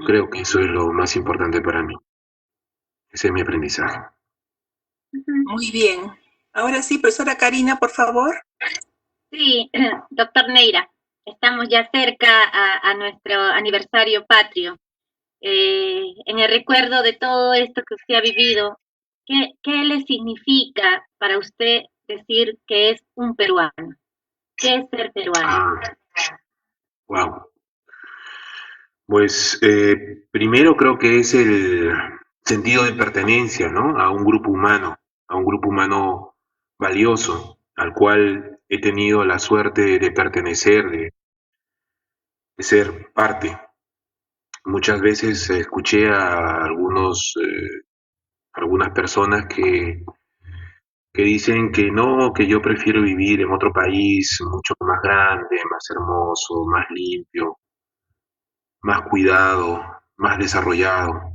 Creo que eso es lo más importante para mí. Ese es mi aprendizaje. Muy bien. Ahora sí, profesora Karina, por favor. Sí, doctor Neira, estamos ya cerca a nuestro aniversario patrio. En el recuerdo de todo esto que usted ha vivido, ¿qué le significa para usted decir que es un peruano? ¿Qué es ser peruano? Wow. Pues primero creo que es el sentido de pertenencia, ¿no? A un grupo humano valioso, al cual he tenido la suerte de pertenecer, de ser parte. Muchas veces escuché a algunas personas que dicen que no, que yo prefiero vivir en otro país mucho más grande, más hermoso, más limpio, más cuidado, más desarrollado.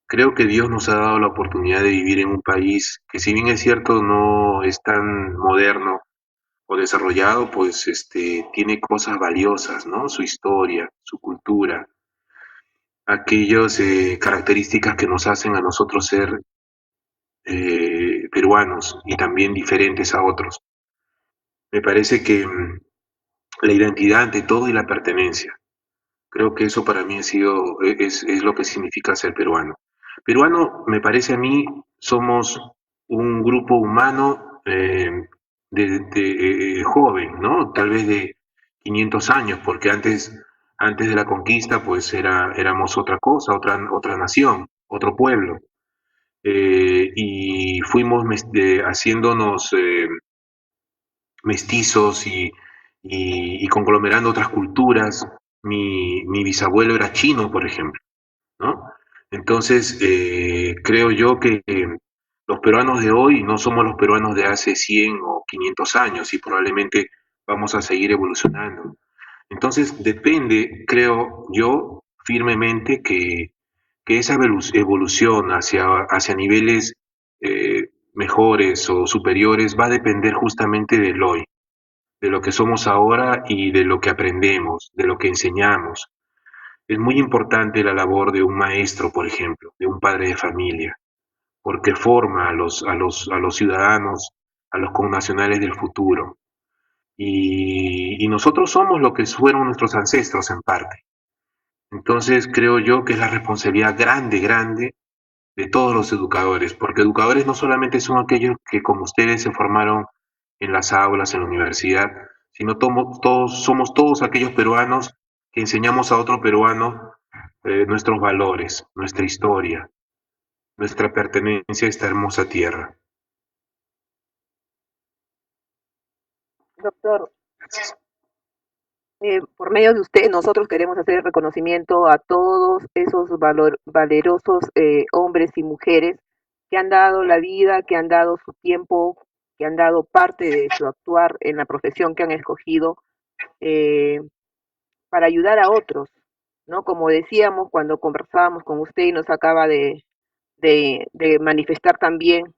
Creo que Dios nos ha dado la oportunidad de vivir en un país que, si bien es cierto no es tan moderno o desarrollado, pues tiene cosas valiosas, ¿no? Su historia, su cultura, aquellas características que nos hacen a nosotros ser peruanos y también diferentes a otros. Me parece que la identidad ante todo y la pertenencia. Creo que eso para mí es lo que significa ser peruano. Peruano, me parece a mí, somos un grupo humano joven, ¿no? Tal vez de 500 años, porque antes de la conquista, pues éramos otra cosa, otra nación, otro pueblo. Y fuimos haciéndonos mestizos y conglomerando otras culturas. Mi bisabuelo era chino, por ejemplo, ¿no? Entonces, creo yo que los peruanos de hoy no somos los peruanos de hace 100 o 500 años y probablemente vamos a seguir evolucionando. Entonces, depende, creo yo, firmemente que esa evolución hacia niveles mejores o superiores va a depender justamente del hoy, de lo que somos ahora y de lo que aprendemos, de lo que enseñamos. Es muy importante la labor de un maestro, por ejemplo, de un padre de familia, porque forma a los ciudadanos, a los connacionales del futuro. Y nosotros somos lo que fueron nuestros ancestros en parte. Entonces creo yo que es la responsabilidad grande, grande de todos los educadores, porque educadores no solamente son aquellos que como ustedes se formaron en las aulas, en la universidad, sino somos todos aquellos peruanos que enseñamos a otro peruano nuestros valores, nuestra historia, nuestra pertenencia a esta hermosa tierra. Doctor, por medio de usted, nosotros queremos hacer el reconocimiento a todos esos valerosos hombres y mujeres que han dado la vida, que han dado su tiempo, que han dado parte de su actuar en la profesión que han escogido eh, para ayudar a otros, ¿no? Como decíamos cuando conversábamos con usted y nos acaba de manifestar también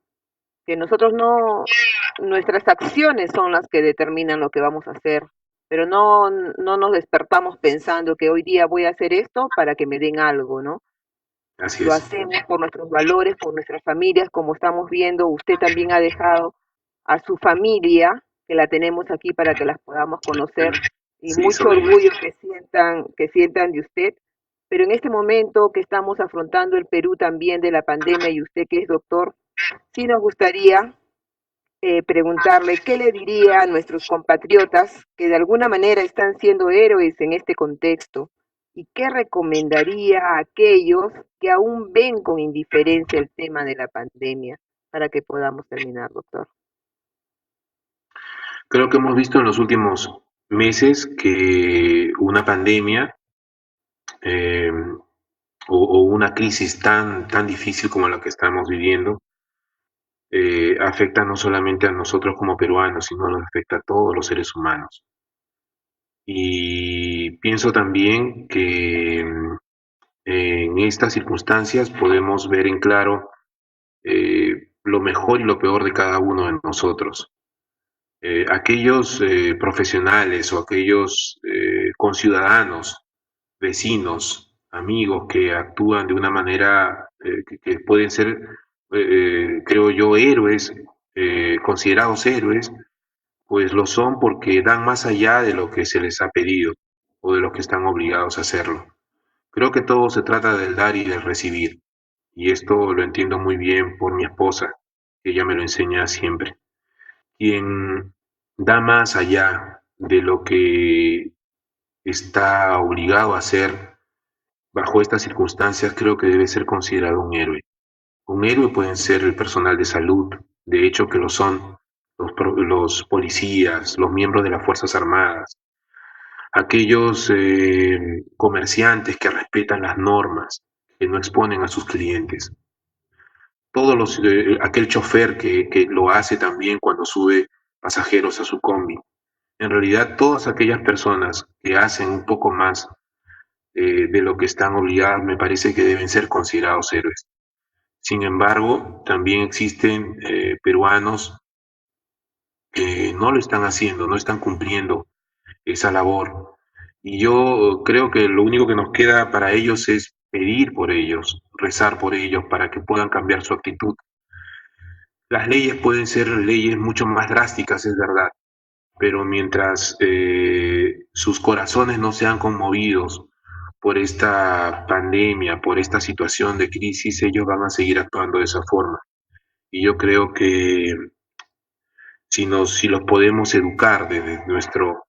que nosotros no, nuestras acciones son las que determinan lo que vamos a hacer, pero no nos despertamos pensando que hoy día voy a hacer esto para que me den algo, ¿no? Así Lo es. hacemos por nuestros valores, por nuestras familias, como estamos viendo, usted también ha dejado a su familia, que la tenemos aquí para que las podamos conocer, y Sí, mucho sobre orgullo que sientan de usted. Pero en este momento que estamos afrontando el Perú también de la pandemia y usted que es doctor, sí nos gustaría preguntarle qué le diría a nuestros compatriotas que de alguna manera están siendo héroes en este contexto. ¿Y qué recomendaría a aquellos que aún ven con indiferencia el tema de la pandemia para que podamos terminar, doctor? Creo que hemos visto en los últimos meses que una pandemia eh, o una crisis tan difícil como la que estamos viviendo afecta no solamente a nosotros como peruanos, sino nos afecta a todos los seres humanos. Y pienso también que en estas circunstancias podemos ver en claro lo mejor y lo peor de cada uno de nosotros. Aquellos profesionales o aquellos conciudadanos, vecinos, amigos que actúan de una manera que pueden ser, creo yo, héroes, considerados héroes, pues lo son porque dan más allá de lo que se les ha pedido o de lo que están obligados a hacerlo. Creo que todo se trata del dar y del recibir, y esto lo entiendo muy bien por mi esposa, que ella me lo enseña siempre. Quien da más allá de lo que está obligado a hacer bajo estas circunstancias, creo que debe ser considerado un héroe. Un héroe pueden ser el personal de salud, de hecho que lo son los policías, los miembros de las Fuerzas Armadas, aquellos comerciantes que respetan las normas, que no exponen a sus clientes, aquel chofer que lo hace también cuando sube pasajeros a su combi. En realidad, todas aquellas personas que hacen un poco más de lo que están obligadas, me parece que deben ser considerados héroes. Sin embargo, también existen peruanos que no lo están haciendo, no están cumpliendo esa labor. Y yo creo que lo único que nos queda para ellos es pedir por ellos, rezar por ellos para que puedan cambiar su actitud. Las leyes pueden ser leyes mucho más drásticas, es verdad, pero mientras sus corazones no sean conmovidos por esta pandemia, por esta situación de crisis, ellos van a seguir actuando de esa forma. Y yo creo que si los podemos educar desde nuestro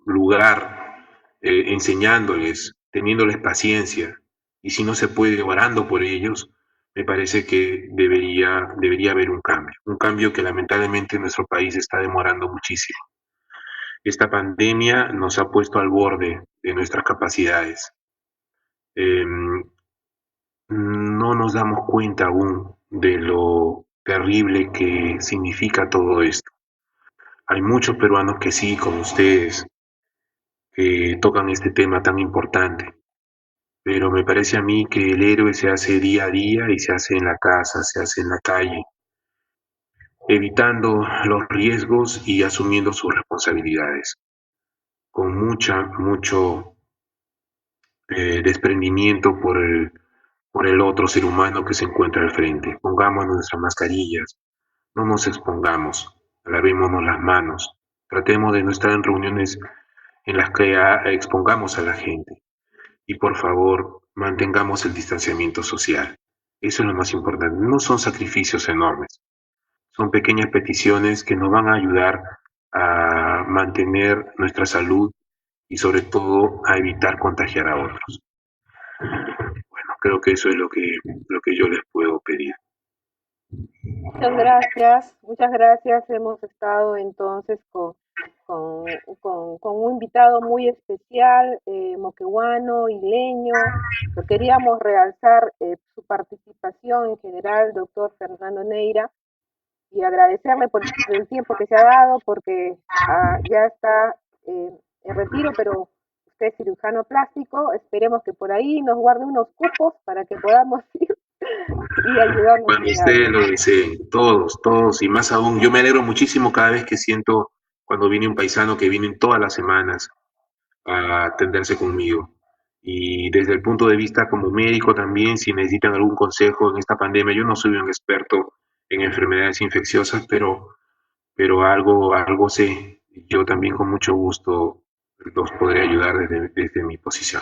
lugar, enseñándoles, teniéndoles paciencia, y si no se puede, orando por ellos, me parece que debería haber un cambio que lamentablemente en nuestro país está demorando muchísimo. Esta pandemia nos ha puesto al borde de nuestras capacidades. No nos damos cuenta aún de lo terrible que significa todo esto. Hay muchos peruanos que sí, como ustedes, que tocan este tema tan importante, pero me parece a mí que el héroe se hace día a día y se hace en la casa, se hace en la calle, evitando los riesgos y asumiendo sus responsabilidades, con mucho desprendimiento por el otro ser humano que se encuentra al frente. Pongamos nuestras mascarillas, no nos expongamos, lavémonos las manos, tratemos de no estar en reuniones en las que expongamos a la gente. Y por favor, mantengamos el distanciamiento social. Eso es lo más importante. No son sacrificios enormes, son pequeñas peticiones que nos van a ayudar a mantener nuestra salud y sobre todo a evitar contagiar a otros. Bueno, creo que eso es lo que yo les puedo pedir. Muchas gracias, muchas gracias. Hemos estado entonces con un invitado muy especial, moqueguano, ileño. Lo queríamos realzar su participación en general, doctor Fernando Neira, y agradecerle por el tiempo que se ha dado, porque ya está en retiro, pero usted es cirujano plástico. Esperemos que por ahí nos guarde unos cupos para que podamos ir y ayudarnos. Cuando ustedes lo deseen, todos, y más aún, yo me alegro muchísimo cada vez que siento cuando viene un paisano que vienen todas las semanas a atenderse conmigo. Y desde el punto de vista como médico también, si necesitan algún consejo en esta pandemia, yo no soy un experto en enfermedades infecciosas, pero algo sé. Yo también con mucho gusto los podré ayudar desde mi posición.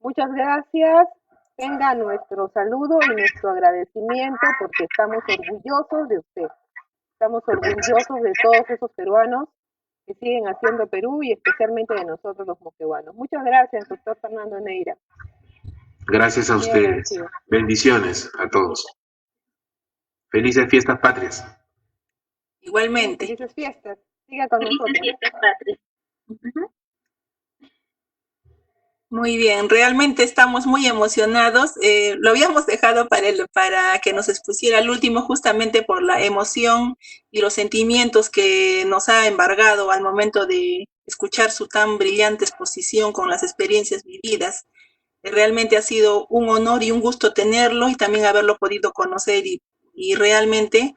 Muchas gracias. Tenga nuestro saludo y nuestro agradecimiento, porque estamos orgullosos de usted. Estamos orgullosos de todos esos peruanos que siguen haciendo Perú y especialmente de nosotros los moquegüanos. Muchas gracias, doctor Fernando Neira. Gracias a Muy ustedes. agradecido. Bendiciones a todos. Felices fiestas patrias. Igualmente. Felices fiestas. Siga con Felices nosotros. fiestas patrias. Muy bien, realmente estamos muy emocionados. Lo habíamos dejado para que nos expusiera el último justamente por la emoción y los sentimientos que nos ha embargado al momento de escuchar su tan brillante exposición con las experiencias vividas. Realmente ha sido un honor y un gusto tenerlo y también haberlo podido conocer y realmente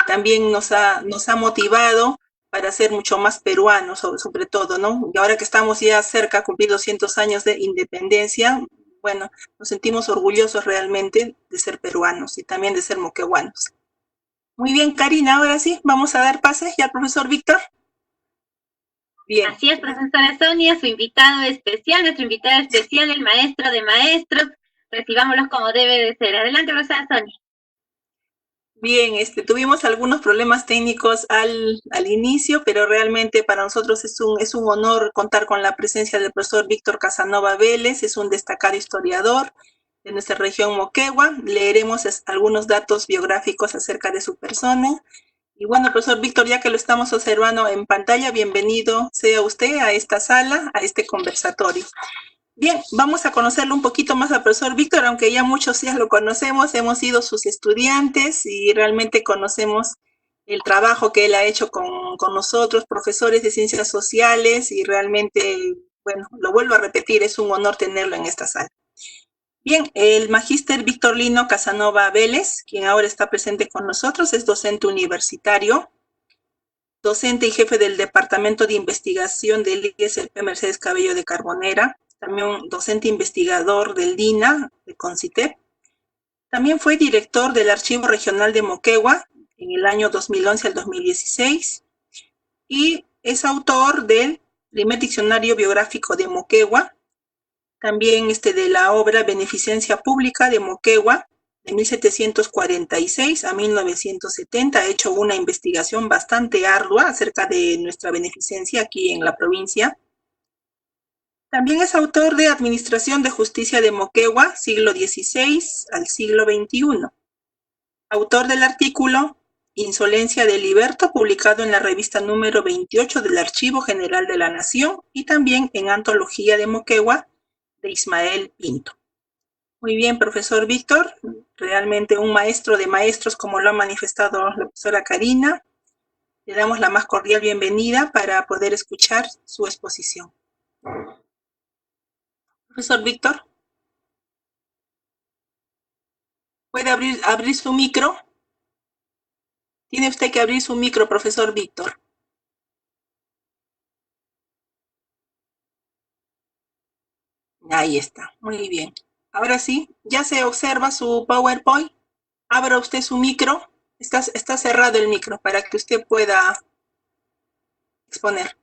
también nos ha motivado para ser mucho más peruanos, sobre todo, ¿no? Y ahora que estamos ya cerca a cumplir 200 años de independencia, bueno, nos sentimos orgullosos realmente de ser peruanos y también de ser moquegüanos. Muy bien, Karina, ahora sí, vamos a dar pase ya al profesor Víctor. Bien. Así es, profesora Sonia, su invitado especial, nuestro invitado especial, el maestro de maestros. Recibámoslos como debe de ser. Adelante, profesora Sonia. Bien, tuvimos algunos problemas técnicos al inicio, pero realmente para nosotros es un honor contar con la presencia del profesor Víctor Casanova Vélez, es un destacado historiador de nuestra región Moquegua. Leeremos algunos datos biográficos acerca de su persona. Y bueno, profesor Víctor, ya que lo estamos observando en pantalla, bienvenido sea usted a esta sala, a este conversatorio. Bien, vamos a conocerlo un poquito más al profesor Víctor, aunque ya muchos ya lo conocemos, hemos sido sus estudiantes y realmente conocemos el trabajo que él ha hecho con nosotros, profesores de ciencias sociales, y realmente, bueno, lo vuelvo a repetir, es un honor tenerlo en esta sala. Bien, el magíster Víctor Lino Casanova Vélez, quien ahora está presente con nosotros, es docente universitario, docente y jefe del Departamento de Investigación del ISP Mercedes Cabello de Carbonera, también docente investigador del DINA, de CONCITEP. También fue director del Archivo Regional de Moquegua en el año 2011 al 2016 y es autor del primer diccionario biográfico de Moquegua, también de la obra Beneficencia Pública de Moquegua, de 1746 a 1970, ha hecho una investigación bastante ardua acerca de nuestra beneficencia aquí en la provincia. También es autor de Administración de Justicia de Moquegua, siglo XVI al siglo XXI. Autor del artículo Insolencia de Liberto, publicado en la revista número 28 del Archivo General de la Nación y también en Antología de Moquegua de Ismael Pinto. Muy bien, profesor Víctor, realmente un maestro de maestros, como lo ha manifestado la profesora Karina. Le damos la más cordial bienvenida para poder escuchar su exposición. Profesor Víctor, ¿puede abrir su micro? Tiene usted que abrir su micro, profesor Víctor. Ahí está, muy bien. Ahora sí, ya se observa su PowerPoint. Abra usted su micro. Está cerrado el micro para que usted pueda exponer.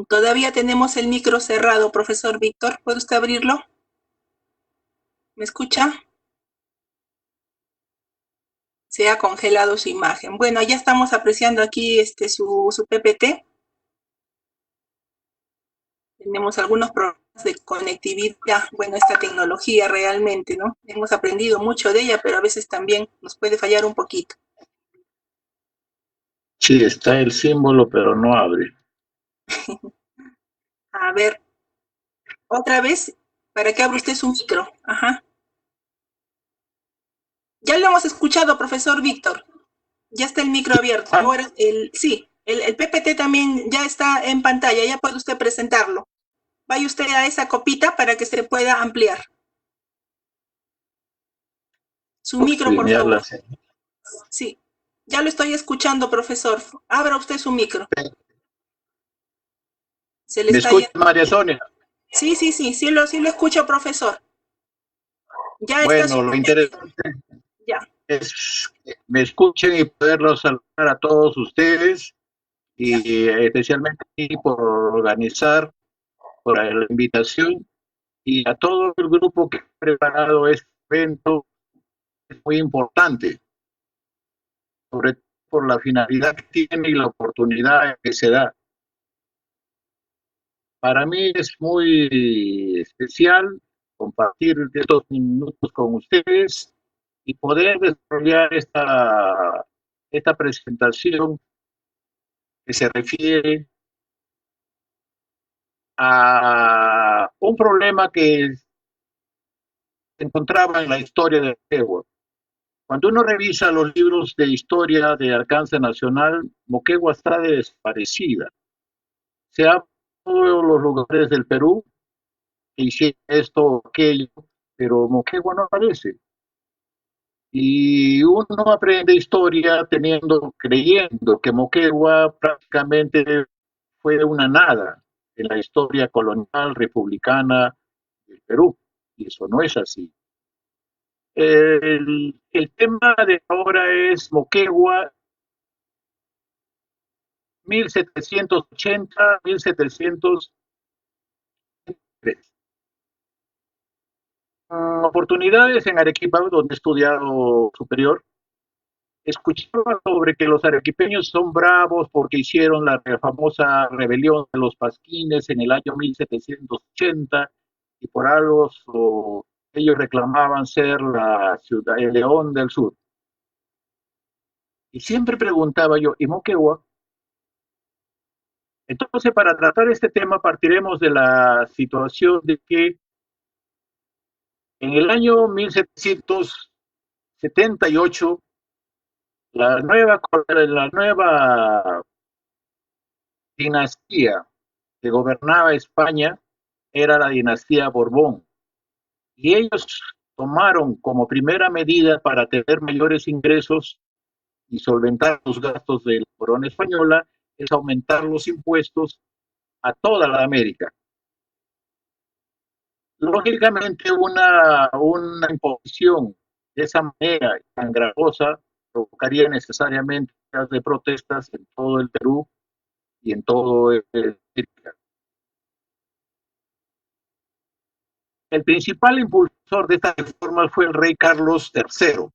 Todavía tenemos el micro cerrado, profesor Víctor. ¿Puede usted abrirlo? ¿Me escucha? Se ha congelado su imagen. Bueno, ya estamos apreciando aquí su PPT. Tenemos algunos problemas de conectividad. Bueno, esta tecnología realmente, ¿no? Hemos aprendido mucho de ella, pero a veces también nos puede fallar un poquito. Sí, está el símbolo, pero no abre. A ver, otra vez, para que abra usted su micro. Ajá. Ya lo hemos escuchado, profesor Víctor. Ya está el micro abierto. Ahora, el PPT también ya está en pantalla, ya puede usted presentarlo. Vaya usted a esa copita para que se pueda ampliar. Su micro, por favor. Sí, ya lo estoy escuchando, profesor. Abra usted su micro. Se le ¿Me está escucha, María Sonia? Sí lo escucho, profesor. Ya bueno, está lo interesante es que me escuchen y poderlos saludar a todos ustedes y especialmente por organizar, por la invitación y a todo el grupo que ha preparado este evento es muy importante, sobre todo por la finalidad que tiene y la oportunidad que se da. Para mí es muy especial compartir estos minutos con ustedes y poder desarrollar esta presentación que se refiere a un problema que se encontraba en la historia de Moquegua. Cuando uno revisa los libros de historia de alcance nacional, Moquegua está desaparecida. Se habla de todos los lugares del Perú que hicieron esto o aquello, pero Moquegua no aparece. Y uno aprende historia creyendo que Moquegua prácticamente fue una nada en la historia colonial republicana del Perú, y eso no es así. El tema de ahora es Moquegua 1780-1703. Oportunidades en Arequipa, donde he estudiado superior, escuchaba sobre que los arequipeños son bravos porque hicieron la famosa rebelión de los pasquines en el año 1780 y por algo ellos reclamaban ser la ciudad, el León del Sur. Y siempre preguntaba yo, ¿y Moquegua? Entonces, para tratar este tema, partiremos de la situación de que en el año 1778, la nueva dinastía que gobernaba España era la dinastía Borbón. Y ellos tomaron como primera medida para tener mayores ingresos y solventar los gastos de la corona española, es aumentar los impuestos a toda la América. Lógicamente, una imposición de esa manera tan gravosa provocaría necesariamente de protestas en todo el Perú y en todo el América. El principal impulsor de esta reforma fue el rey Carlos III.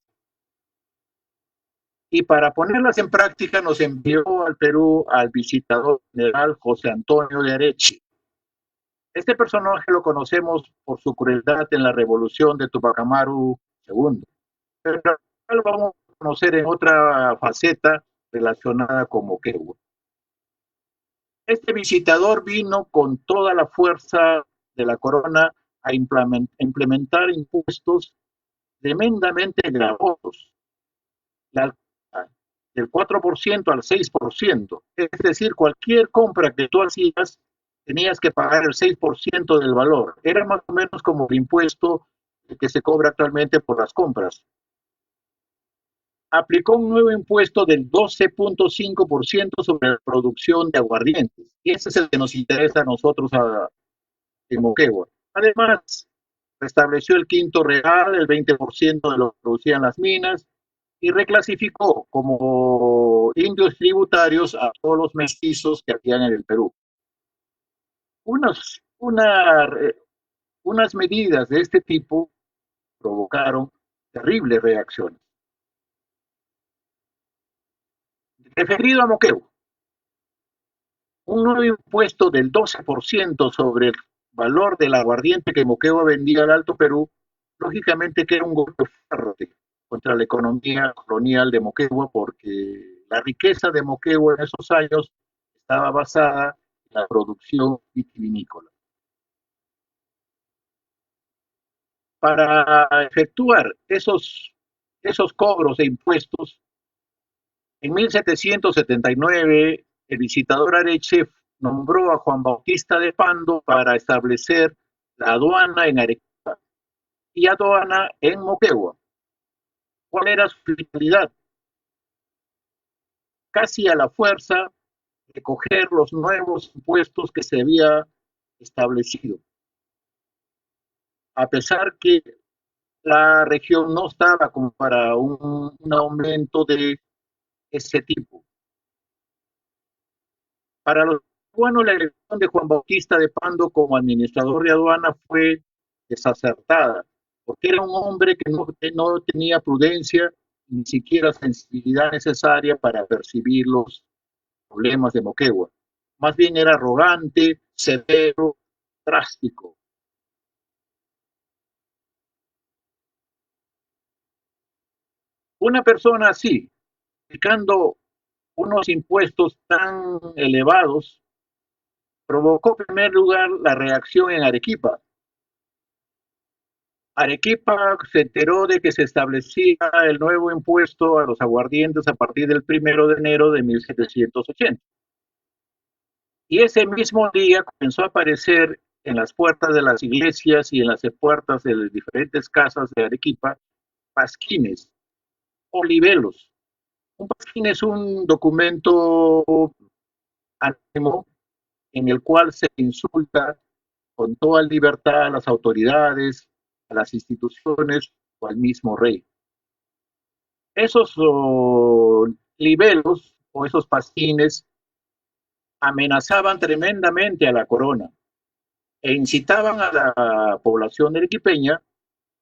Y para ponerlas en práctica nos envió al Perú al visitador general José Antonio de Areche. Este personaje lo conocemos por su crueldad en la revolución de Tupac Amaru II, pero lo vamos a conocer en otra faceta relacionada con Moquegua. Este visitador vino con toda la fuerza de la corona a implementar impuestos tremendamente gravosos, del 4% al 6%. Es decir, cualquier compra que tú hacías tenías que pagar el 6% del valor. Era más o menos como el impuesto que se cobra actualmente por las compras. Aplicó un nuevo impuesto del 12.5% sobre la producción de aguardientes. Y ese es el que nos interesa a nosotros en Moquegua. Además, restableció el quinto real, el 20% de lo que producían las minas, y reclasificó como indios tributarios a todos los mestizos que habían en el Perú. Unas medidas de este tipo provocaron terribles reacciones. Referido a Moquegua, un nuevo impuesto del 12% sobre el valor del aguardiente que Moquegua vendía al Alto Perú, lógicamente que era un golpe fuerte contra la economía colonial de Moquegua, porque la riqueza de Moquegua en esos años estaba basada en la producción vitivinícola. Para efectuar esos cobros de impuestos, en 1779 el visitador Areche nombró a Juan Bautista de Pando para establecer la aduana en Arequipa y aduana en Moquegua. ¿Cuál era su finalidad? Casi a la fuerza recoger los nuevos impuestos que se había establecido. A pesar que la región no estaba como para un aumento de ese tipo. Para los peruanos, la elección de Juan Bautista de Pando como administrador de aduana fue desacertada, porque era un hombre que no tenía prudencia ni siquiera sensibilidad necesaria para percibir los problemas de Moquegua. Más bien era arrogante, severo, drástico. Una persona así, aplicando unos impuestos tan elevados, provocó en primer lugar la reacción en Arequipa. Arequipa se enteró de que se establecía el nuevo impuesto a los aguardientes a partir del 1 de enero de 1780. Y ese mismo día comenzó a aparecer en las puertas de las iglesias y en las puertas de las diferentes casas de Arequipa pasquines o libelos. Un pasquín es un documento anónimo en el cual se insulta con toda libertad a las autoridades, a las instituciones o al mismo rey. Esos libelos o esos pasquines amenazaban tremendamente a la corona e incitaban a la población arequipeña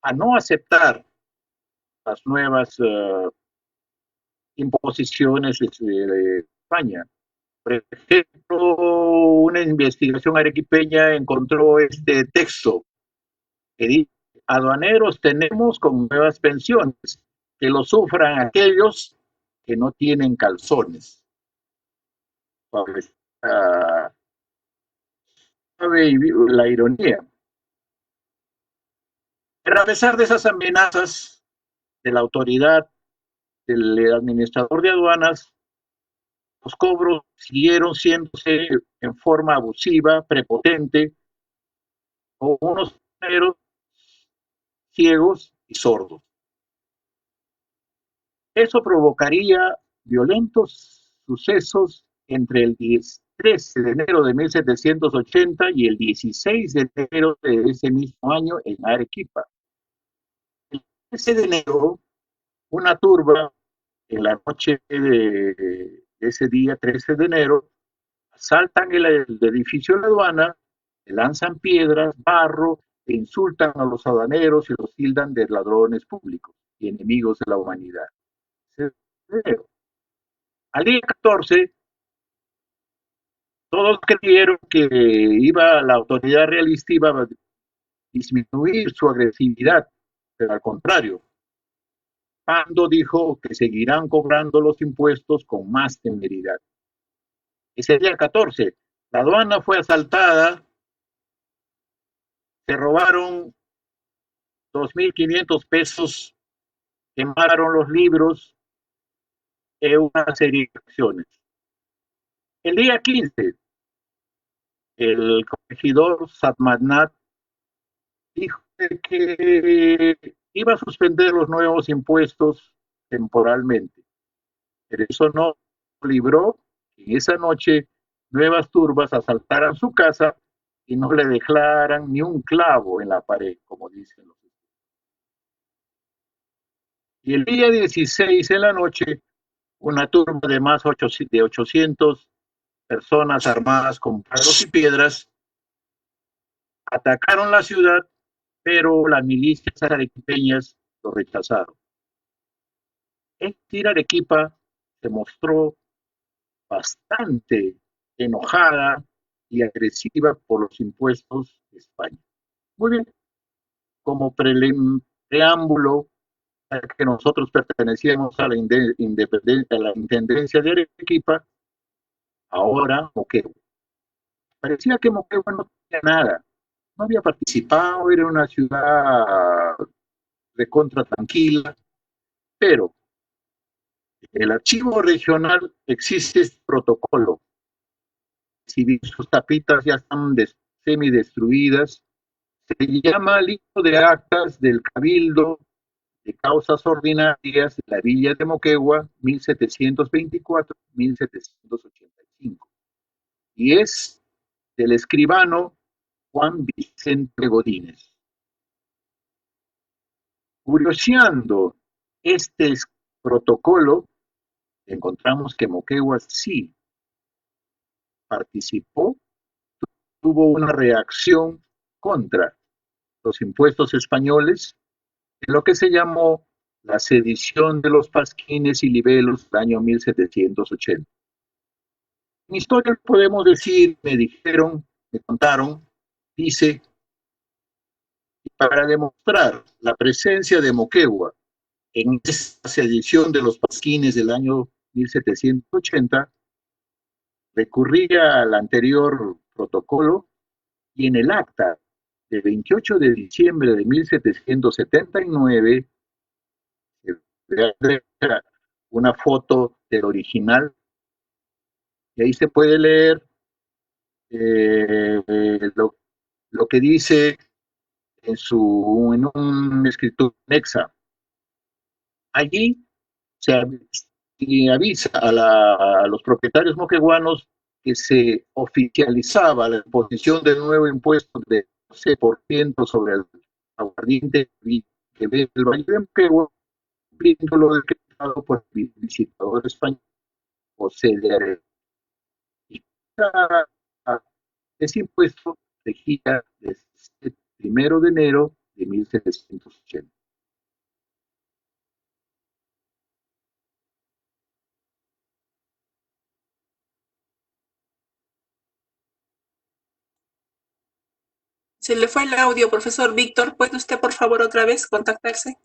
a no aceptar las nuevas imposiciones de España. Por ejemplo, una investigación arequipeña encontró este texto que dice: aduaneros tenemos con nuevas pensiones, que lo sufran aquellos que no tienen calzones. La ironía. Pero a pesar de esas amenazas de la autoridad del administrador de aduanas, los cobros siguieron siéndose en forma abusiva, prepotente, con unos aduaneros ciegos y sordos. Eso provocaría violentos sucesos entre el 13 de enero de 1780 y el 16 de enero de ese mismo año en Arequipa. El 13 de enero, una turba en la noche de ese día, 13 de enero, asaltan el edificio de la aduana, lanzan piedras, barro, e insultan a los aduaneros y los tildan de ladrones públicos y enemigos de la humanidad. Al día 14, todos creyeron que la autoridad realista iba a disminuir su agresividad, pero al contrario, Pando dijo que seguirán cobrando los impuestos con más temeridad. Ese día 14, la aduana fue asaltada, se robaron 2.500 pesos, quemaron los libros y una serie de acciones. El día 15, el corregidor Satmagnat dijo que iba a suspender los nuevos impuestos temporalmente, pero eso no libró que en esa noche nuevas turbas asaltaran su casa y no le dejaran ni un clavo en la pared, como dicen los estudios. Y el día 16 en la noche, una turba de más de 800 personas armadas con palos y piedras atacaron la ciudad, pero las milicias arequipeñas lo rechazaron. Es decir, Arequipa se mostró bastante enojada y agresiva por los impuestos de España. Muy bien, como preámbulo a que nosotros pertenecíamos a la intendencia de Arequipa, ahora Moquegua. Parecía que Moquegua no tenía nada, no había participado, era una ciudad recontra tranquila, pero en el archivo regional existe este protocolo. Si bien sus tapitas ya están semidestruidas, se llama libro de actas del Cabildo de Causas Ordinarias de la Villa de Moquegua, 1724-1785. Y es del escribano Juan Vicente Godínez. Curioseando este protocolo, encontramos que Moquegua sí participó, tuvo una reacción contra los impuestos españoles de lo que se llamó la sedición de los pasquines y libelos del año 1780. En historia podemos decir, me dijeron, me contaron, dice, para demostrar la presencia de Moquegua en esta sedición de los pasquines del año 1780, recurría al anterior protocolo y en el acta de 28 de diciembre de 1779 se ve una foto del original y ahí se puede leer lo que dice en un escritura anexa. Allí se avisa a los propietarios moqueguanos que se oficializaba la imposición del nuevo impuesto de 12% sobre el aguardiente que ve el Valle de Moquegua, cumpliendo lo decretado por el visitador español José de Arevalo. Y ese impuesto regía desde el 1 de enero de 1780. Se le fue el audio, profesor Víctor. ¿Puede usted, por favor, otra vez contactarse?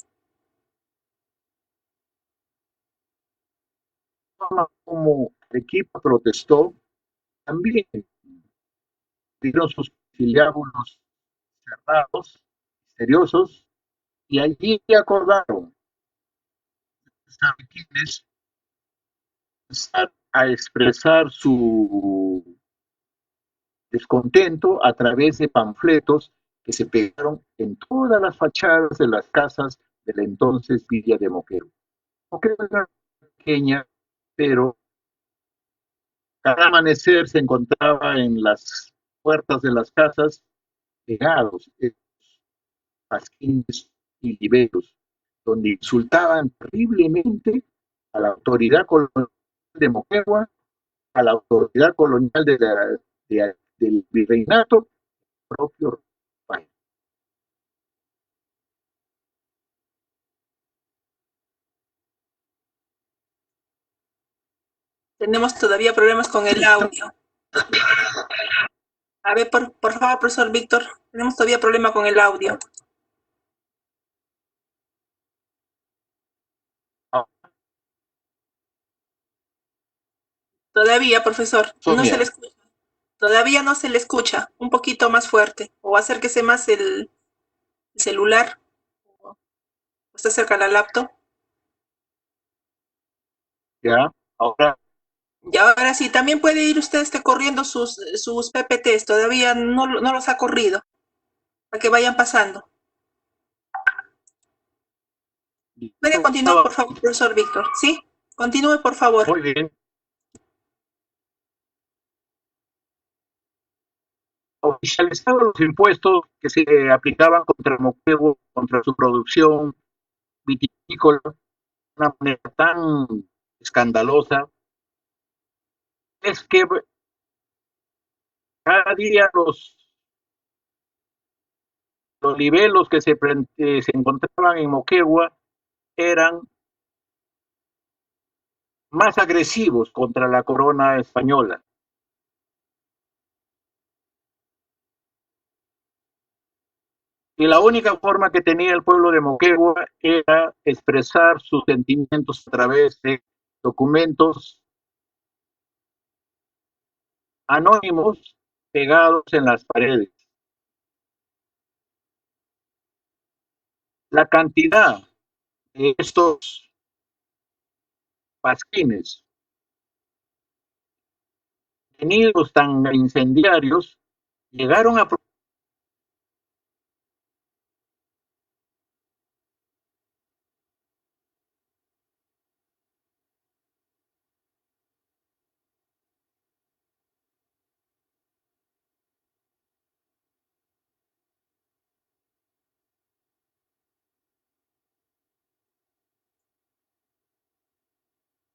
Como equipo protestó, también tuvieron sus filiábulos cerrados, misteriosos, y allí acordaron quienes a expresar su descontento a través de panfletos que se pegaron en todas las fachadas de las casas de la entonces Villa de Moquegua. Moquegua era pequeña, pero cada amanecer se encontraba en las puertas de las casas pegados pasquines y liberos, donde insultaban terriblemente a la autoridad colonial de Moquegua, a la autoridad colonial del virreinato propio país. Tenemos todavía problemas con el audio. A ver, por favor, profesor Víctor, tenemos todavía problema con el audio. Todavía, profesor, no se le escucha. Todavía no se le escucha. Un poquito más fuerte. O acérquese más el celular. O está cerca la laptop. Ya, ahora. Y ahora sí, también puede ir usted corriendo sus PPTs. Todavía no los ha corrido. Para que vayan pasando. Puede continuar, por favor, profesor Víctor. ¿Sí? Continúe, por favor. Muy bien. Oficializados los impuestos que se aplicaban contra Moquegua, contra su producción vitícola, de una manera tan escandalosa, es que cada día los libelos que se encontraban en Moquegua eran más agresivos contra la corona española. Y la única forma que tenía el pueblo de Moquegua era expresar sus sentimientos a través de documentos anónimos pegados en las paredes. La cantidad de estos pasquines tenidos tan incendiarios llegaron a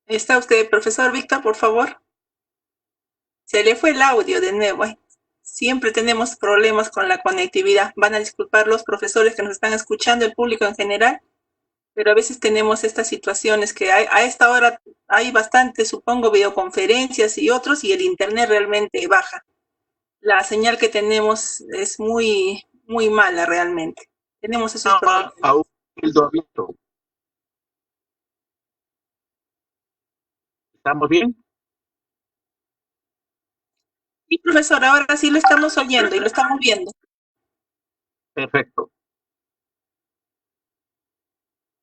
¿Está usted, profesor Víctor, por favor? Se le fue el audio de nuevo. Siempre tenemos problemas con la conectividad. Van a disculpar los profesores que nos están escuchando, el público en general, pero a veces tenemos estas situaciones que a esta hora hay bastante, supongo, videoconferencias y otros, y el internet realmente baja. La señal que tenemos es muy, muy mala realmente. Tenemos esos problemas. A un cabildo abierto. ¿Estamos bien? Sí, profesor, ahora sí lo estamos oyendo y lo estamos viendo. Perfecto.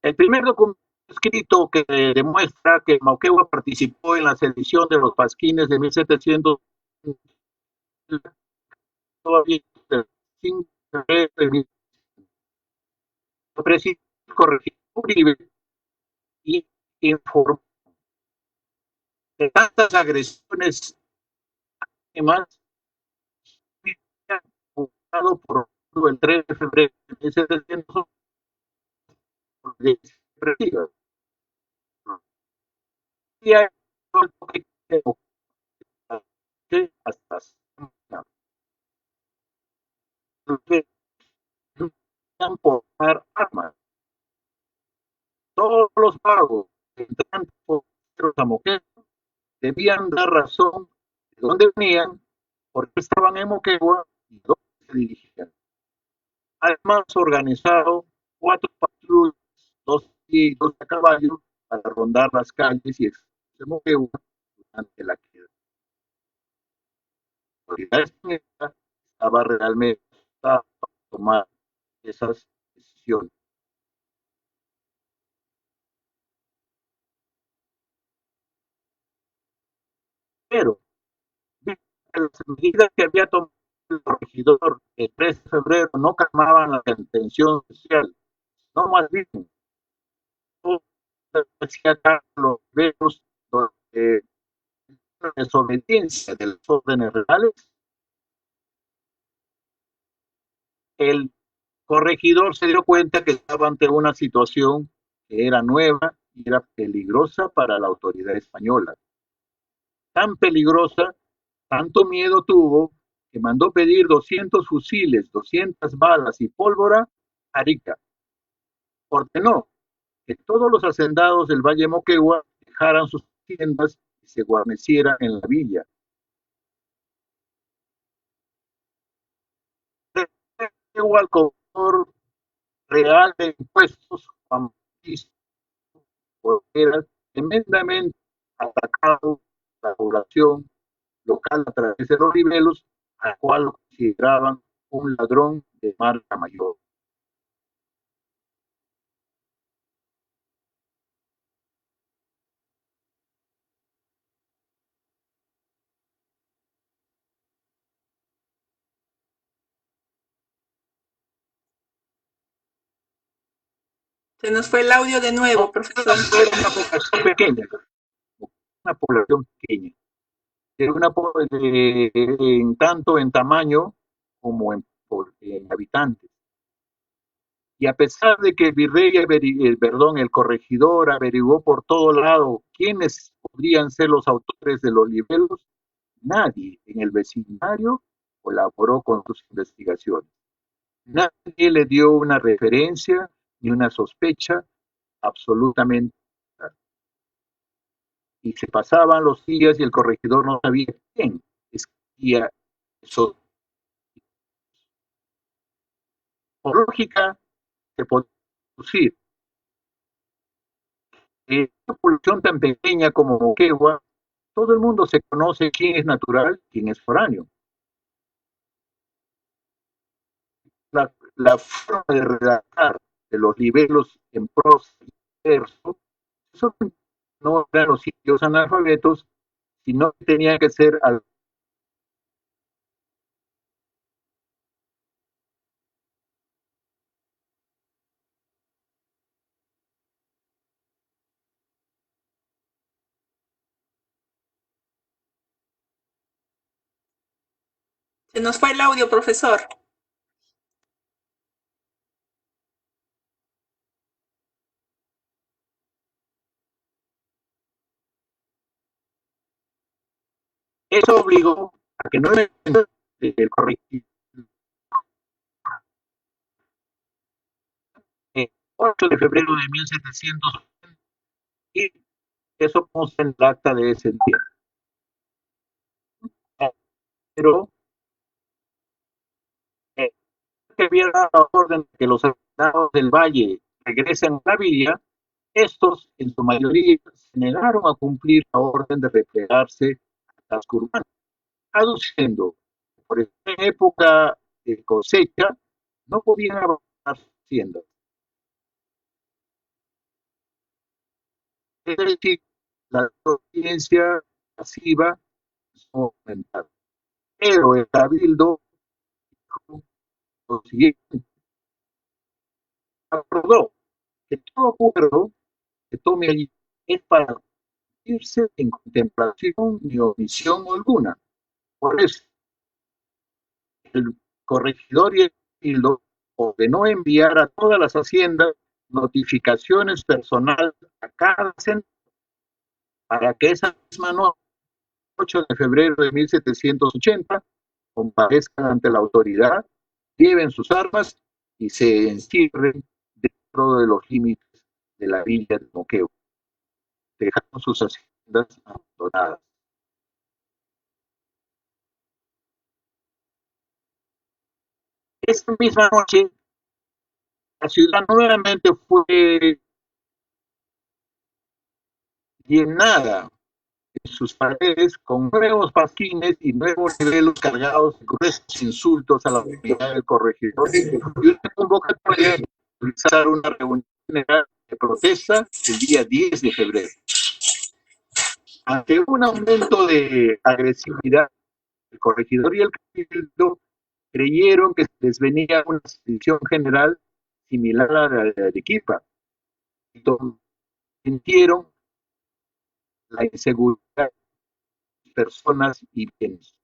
El primer documento escrito que demuestra que Moquegua participó en la sedición de los pasquines de 1700 todavía presidente corregidor Uribe y informó de tantas agresiones más por el 3 de febrero de 1700 y hasta por armas. Todos los pagos que entran por a Moquegua debían dar razón de dónde venían, por qué estaban en Moquegua y dónde se dirigían. Además, organizado 4 patrullas, 2 y 2 a caballo, para rondar las calles y de Moquegua durante la queda. La autoridad española estaba realmente para tomar esas decisiones. Pero las medidas que había tomado el corregidor el 3 de febrero no calmaban la tensión social, no más bien hacía los veros de desobediencia de las órdenes reales. El corregidor se dio cuenta que estaba ante una situación que era nueva y era peligrosa para la autoridad española. Tan peligrosa, tanto miedo tuvo, que mandó pedir 200 fusiles, 200 balas y pólvora a Arica. Ordenó que todos los hacendados del Valle Moquegua dejaran sus tiendas y se guarnecieran en la villa. Al contador real de impuestos, Juan Bautista, era tremendamente atacado la población local a través de los libelos, al cual lo consideraban un ladrón de marca mayor. Se nos fue el audio de nuevo, profesor. Era una población pequeña, era una en tanto en tamaño como en habitantes. Y a pesar de que el virrey, el corregidor averiguó por todo lado quiénes podrían ser los autores de los libelos, nadie en el vecindario colaboró con sus investigaciones. Nadie le dio una referencia ni una sospecha, absolutamente nada. Y se pasaban los días y el corregidor no sabía quién escribía eso. Por lógica, se puede deducir que una población tan pequeña como Moquegua, todo el mundo se conoce quién es natural, quién es foráneo. La forma de redactar de los libelos en prosa y verso, eso no eran los sitios analfabetos, sino que tenía que ser al Se nos fue el audio, profesor. Eso obligó a que no el corregidor 8 de febrero de 1700, y eso consta en el acta de ese día. Pero que había dado orden de que los habitantes del valle regresen a la villa, estos en su mayoría se negaron a cumplir la orden de replegarse a las curvanas, aduciendo que por esta época de cosecha no podían avanzar sus haciendas. Es decir, la desobediencia pasiva es aumentada. Pero el cabildo dijo lo siguiente: acordó que todo acuerdo que tome allí es para irse sin contemplación ni omisión alguna. Por eso, el corregidor y el cabildo ordenó enviar a todas las haciendas notificaciones personales a cada centro para que esa misma noche, 8 de febrero de 1780, comparezcan ante la autoridad, lleven sus armas y se encierren dentro de los límites de la villa de Moquegua, dejando sus haciendas abandonadas. Esta misma noche, la ciudad nuevamente fue llenada en sus paredes con nuevos pasquines y nuevos niveles cargados de gruesos insultos a la autoridad del corregidor y una convocatoria de realizar una reunión general de protesta el día 10 de febrero. Ante un aumento de agresividad, el corregidor y el cabildo creyeron que les venía una sedición general similar a la de Arequipa, y sintieron la inseguridad de personas y bienes.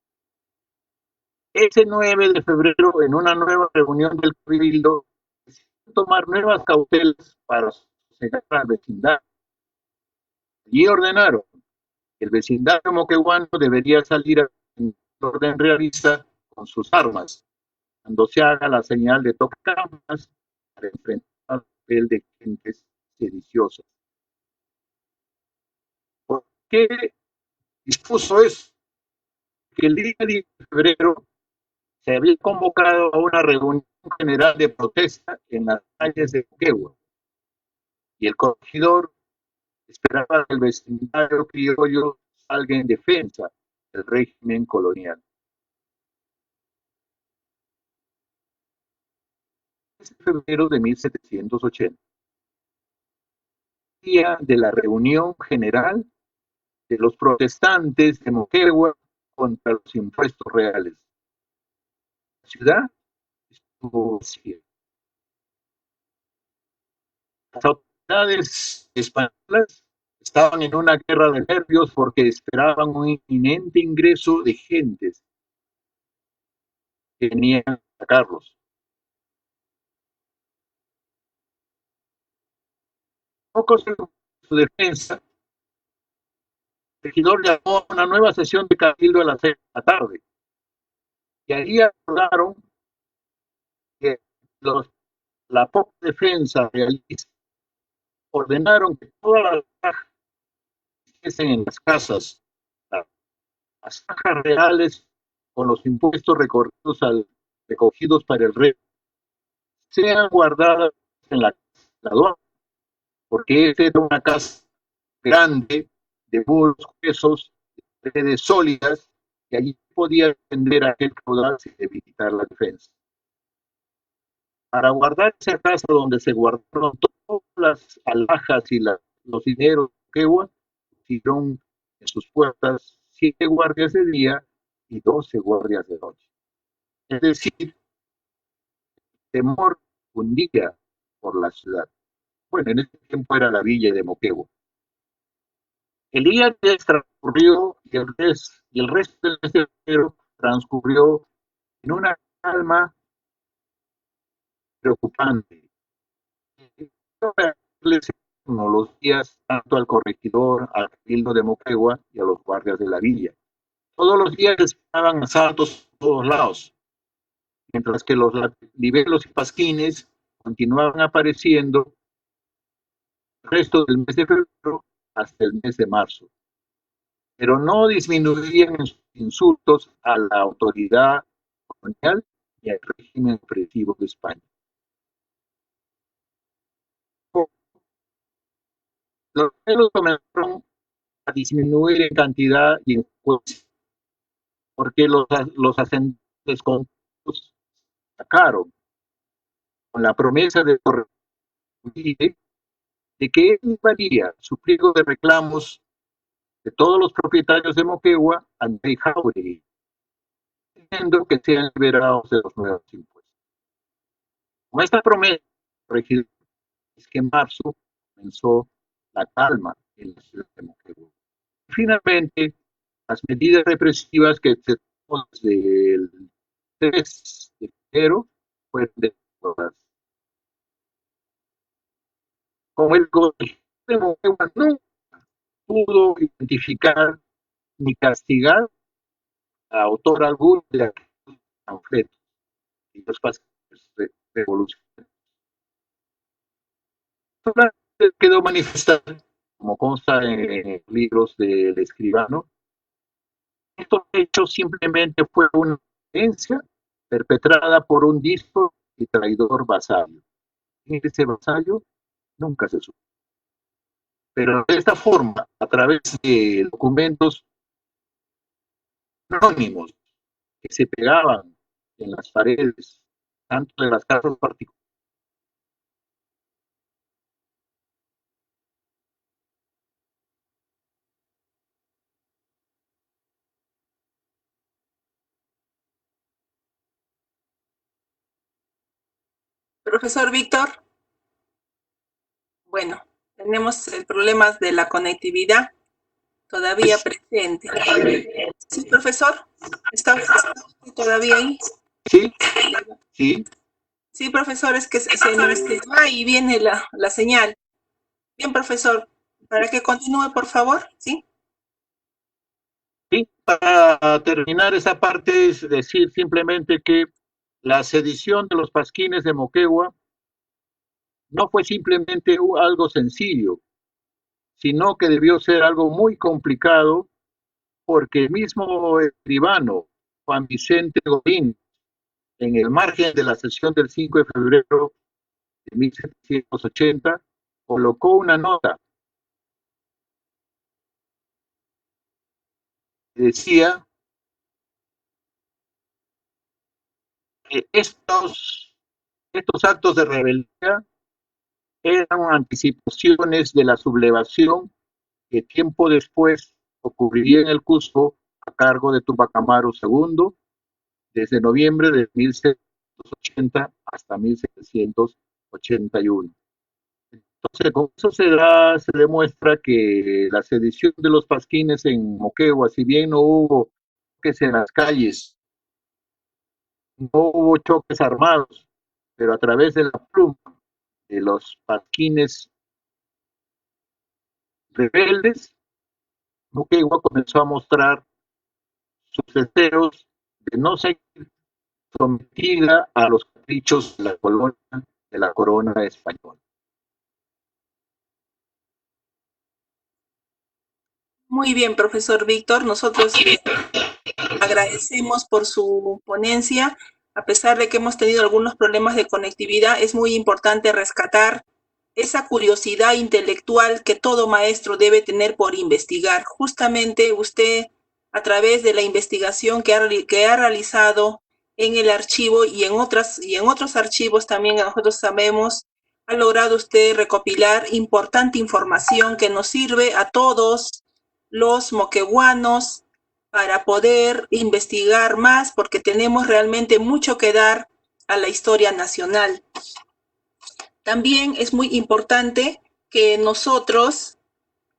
Ese 9 de febrero, en una nueva reunión del cabildo, decidieron tomar nuevas cautelas para sosegar al vecindario. Y ordenaron que el vecindario moqueguano debería salir en orden realista con sus armas, cuando se haga la señal de tocacampanas para enfrentar al papel de gentes sediciosas. ¿Por qué dispuso eso? Que el día 10 de febrero se había convocado a una reunión general de protesta en las calles de Moquegua, y el corregidor esperaba que el vecindario criollo salga en defensa del régimen colonial. Es febrero de 1780, día de la reunión general de los protestantes de Moquegua contra los impuestos reales. La ciudad estuvo vacía. Las autoridades españolas estaban en una guerra de nervios porque esperaban un inminente ingreso de gentes que venían a atacarlos. Pocos en su defensa, el regidor llamó a una nueva sesión de cabildo a las 6 de la tarde, y ahí acordaron que la poca defensa realista ordenaron que todas las cajas estuviesen en las casas, las cajas reales con los impuestos recogidos para el rey, sean guardadas en la aduana, porque esta era una casa grande, de muros gruesos, de paredes sólidas, y allí podía defender aquel caudal sin debilitar la defensa. Para guardar esa casa donde se guardaron todas las alhajas y los dineros de Moquegua, pusieron en sus puertas 7 guardias de día y 12 guardias de noche. Es decir, el temor hundía por la ciudad. Bueno, en ese tiempo era la villa de Moquegua. El día transcurrió y el resto del mes de febrero transcurrió en una calma preocupante. Los días tanto al corregidor, al cabildo de Moquegua y a los guardias de la villa, Todos los días estaban asaltos por todos lados, mientras que los libelos y pasquines continuaban apareciendo el resto del mes de febrero hasta el mes de marzo, pero no disminuían en sus insultos a la autoridad colonial y al régimen opresivo de España. Los libelos comenzaron a disminuir en cantidad y en fuerza, porque los ascendentes conjuntos sacaron con la promesa de corregir de que él llevaría su pliego de reclamos de todos los propietarios de Moquegua ante Jáuregui, pidiendo que sean liberados de los nuevos impuestos. Con esta promesa, es que en marzo comenzó la calma en la ciudad de Moquegua. Finalmente, las medidas represivas que se tomó desde el 3 de enero fueron derogadas. Como el gobierno de Moquegua nunca pudo identificar ni castigar a autor alguno de aquellos panfletos y los pasajes revolucionarios. Quedó manifestado, como consta en libros del escribano, estos hechos simplemente fue una violencia perpetrada por un diestro y traidor vasallo. Y ese vasallo nunca se supo. Pero de esta forma, a través de documentos anónimos que se pegaban en las paredes, tanto de las casas particulares. Profesor Víctor, bueno, tenemos el problema de la conectividad todavía presente. Sí, profesor, ¿está todavía ahí? Sí, sí. Sí, profesor, es que se nos va y viene la señal. Bien, profesor, para que continúe, por favor, ¿sí? Sí, para terminar esa parte es decir simplemente que la sedición de los pasquines de Moquegua no fue simplemente algo sencillo, sino que debió ser algo muy complicado porque el mismo escribano Juan Vicente Godín, en el margen de la sesión del 5 de febrero de 1780, colocó una nota que decía que estos actos de rebeldía eran anticipaciones de la sublevación que tiempo después ocurriría en el Cusco a cargo de Tupac Amaru II desde noviembre de 1780 hasta 1781. Entonces, con eso se demuestra que la sedición de los pasquines en Moquegua, si bien no hubo choques en las calles, no hubo choques armados, pero a través de la pluma de los pasquines rebeldes, Moquegua comenzó a mostrar sus deseos de no seguir sometida a los caprichos de la corona española. Muy bien, profesor Víctor. Nosotros agradecemos por su ponencia. A pesar de que hemos tenido algunos problemas de conectividad, es muy importante rescatar esa curiosidad intelectual que todo maestro debe tener por investigar. Justamente usted, a través de la investigación que ha realizado en el archivo y en otros archivos también nosotros sabemos, ha logrado usted recopilar importante información que nos sirve a todos los moqueguanos para poder investigar más, porque tenemos realmente mucho que dar a la historia nacional. También es muy importante que nosotros,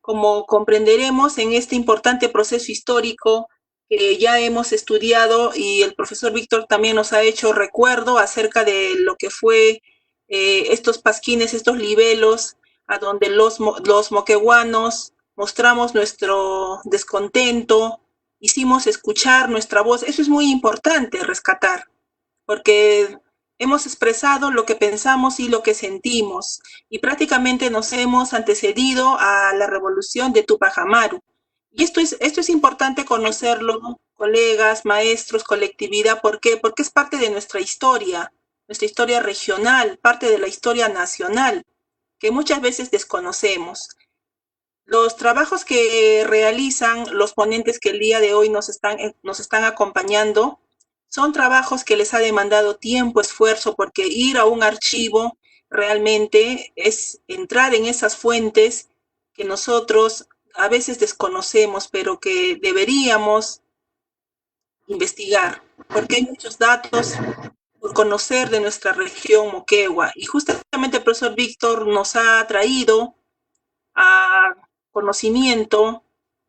como comprenderemos en este importante proceso histórico que ya hemos estudiado y el profesor Víctor también nos ha hecho recuerdo acerca de lo que fue estos pasquines, estos libelos, a donde los moqueguanos mostramos nuestro descontento hicimos escuchar nuestra voz. Eso es muy importante rescatar, porque hemos expresado lo que pensamos y lo que sentimos, y prácticamente nos hemos antecedido a la revolución de Tupac Amaru. Y esto es importante conocerlo, colegas, maestros, colectividad. ¿Por qué? Porque es parte de nuestra historia regional, parte de la historia nacional, que muchas veces desconocemos. Los trabajos que realizan los ponentes que el día de hoy nos están acompañando son trabajos que les ha demandado tiempo, esfuerzo, porque ir a un archivo realmente es entrar en esas fuentes que nosotros a veces desconocemos, pero que deberíamos investigar, porque hay muchos datos por conocer de nuestra región Moquegua. Y justamente el profesor Víctor nos ha traído a conocimiento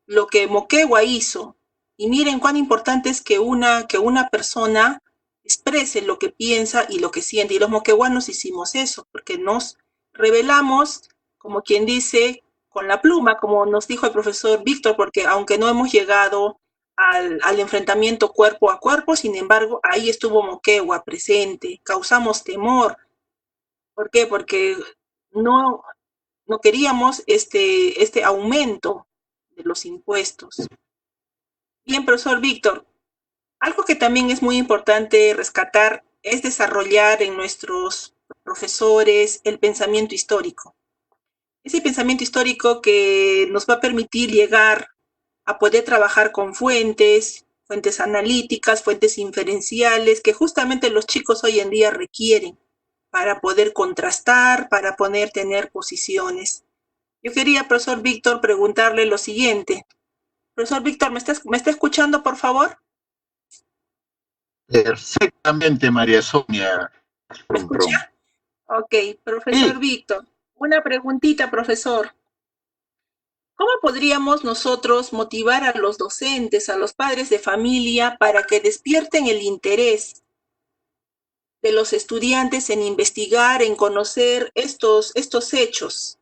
lo que Moquegua hizo. Y miren cuán importante es que una persona exprese lo que piensa y lo que siente. Y los moqueguanos hicimos eso, porque nos revelamos, como quien dice, con la pluma, como nos dijo el profesor Víctor, porque aunque no hemos llegado al enfrentamiento cuerpo a cuerpo, sin embargo, ahí estuvo Moquegua presente, causamos temor. ¿Por qué? Porque no, no queríamos este aumento de los impuestos. Bien, profesor Víctor, algo que también es muy importante rescatar es desarrollar en nuestros profesores el pensamiento histórico. Ese pensamiento histórico que nos va a permitir llegar a poder trabajar con fuentes analíticas, fuentes inferenciales, que justamente los chicos hoy en día requieren para poder contrastar, para poder tener posiciones. Yo quería, profesor Víctor, preguntarle lo siguiente. Profesor Víctor, ¿me está escuchando, por favor? Perfectamente, María Sonia. ¿Me escucha? Ok, profesor sí. Víctor, una preguntita, profesor. ¿Cómo podríamos nosotros motivar a los docentes, a los padres de familia, para que despierten el interés de los estudiantes en investigar, en conocer estos hechos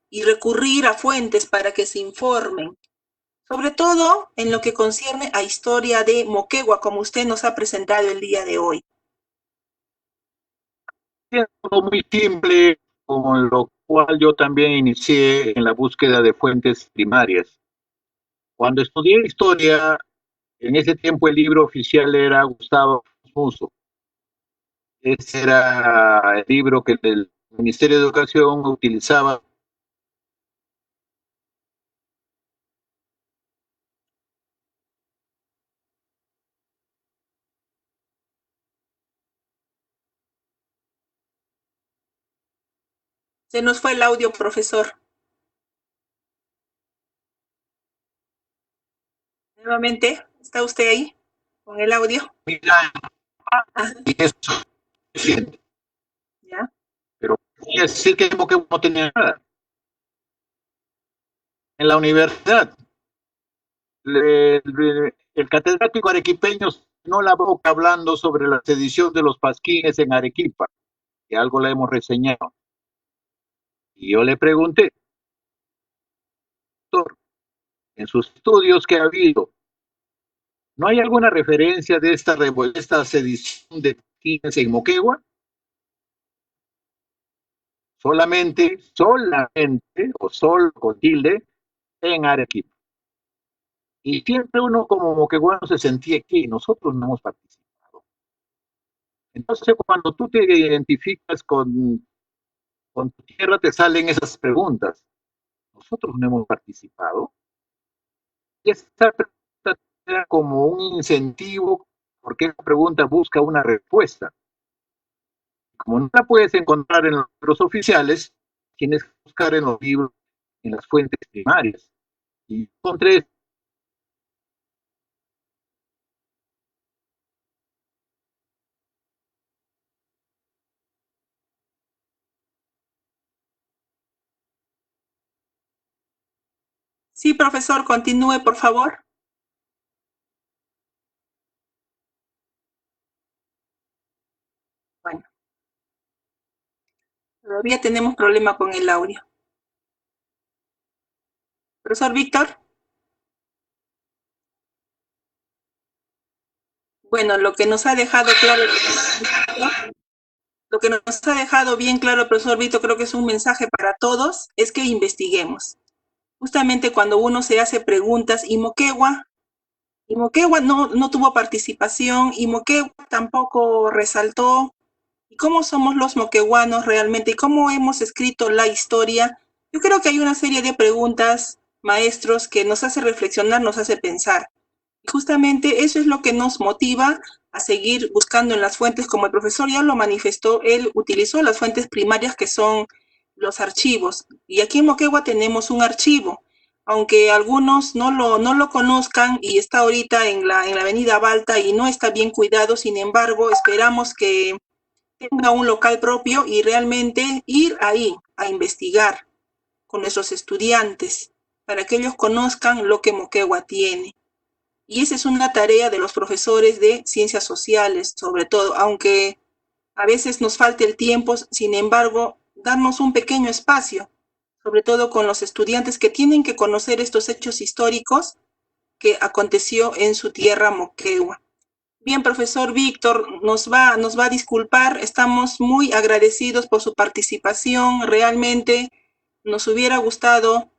y recurrir a fuentes para que se informen? Sobre todo en lo que concierne a historia de Moquegua, como usted nos ha presentado el día de hoy. Es algo muy simple, con lo cual yo también inicié en la búsqueda de fuentes primarias. Cuando estudié historia, en ese tiempo el libro oficial era Gustavo Musso. Ese era el libro que el Ministerio de Educación utilizaba. Se nos fue el audio, profesor. Nuevamente, ¿está usted ahí con el audio? Mira, y eso es cierto. ¿Ya? Pero quiere decir que Moquegua no tenía nada. En la universidad, el catedrático arequipeño no la boca hablando sobre la sedición de los pasquines en Arequipa, que algo la hemos reseñado. Y yo le pregunté, doctor, en sus estudios que ha habido, ¿no hay alguna referencia de esta sedición de pasquines en Moquegua? Solamente, o solo con tilde, en Arequipa. Y siempre uno como moqueguano se sentía que nosotros no hemos participado. Entonces, cuando tú te identificas con tu tierra, te salen esas preguntas. ¿Nosotros no hemos participado? Y esa pregunta era como un incentivo, porque esa pregunta busca una respuesta. Como no la puedes encontrar en los libros oficiales, tienes que buscar en los libros, en las fuentes primarias. Y encontré. Sí, profesor, continúe, por favor. Bueno, todavía tenemos problema con el audio. Profesor Víctor. Bueno, lo que nos ha dejado claro, lo que nos ha dejado bien claro el profesor Vito, creo que es un mensaje para todos, es que investiguemos. Justamente cuando uno se hace preguntas, y Moquegua no tuvo participación, y Moquegua tampoco resaltó, y cómo somos los moqueguanos realmente, y cómo hemos escrito la historia. Yo creo que hay una serie de preguntas, maestros, que nos hace reflexionar, nos hace pensar. Y justamente eso es lo que nos motiva a seguir buscando en las fuentes, como el profesor ya lo manifestó, él utilizó las fuentes primarias que son los archivos. Y aquí en Moquegua tenemos un archivo, aunque algunos no lo conozcan y está ahorita en la avenida Balta y no está bien cuidado, sin embargo, esperamos que tenga un local propio y realmente ir ahí a investigar con nuestros estudiantes para que ellos conozcan lo que Moquegua tiene. Y esa es una tarea de los profesores de ciencias sociales, sobre todo, aunque a veces nos falte el tiempo, sin embargo, darnos un pequeño espacio, sobre todo con los estudiantes que tienen que conocer estos hechos históricos que aconteció en su tierra Moquegua. Bien, profesor Víctor, nos va a disculpar, estamos muy agradecidos por su participación, realmente nos hubiera gustado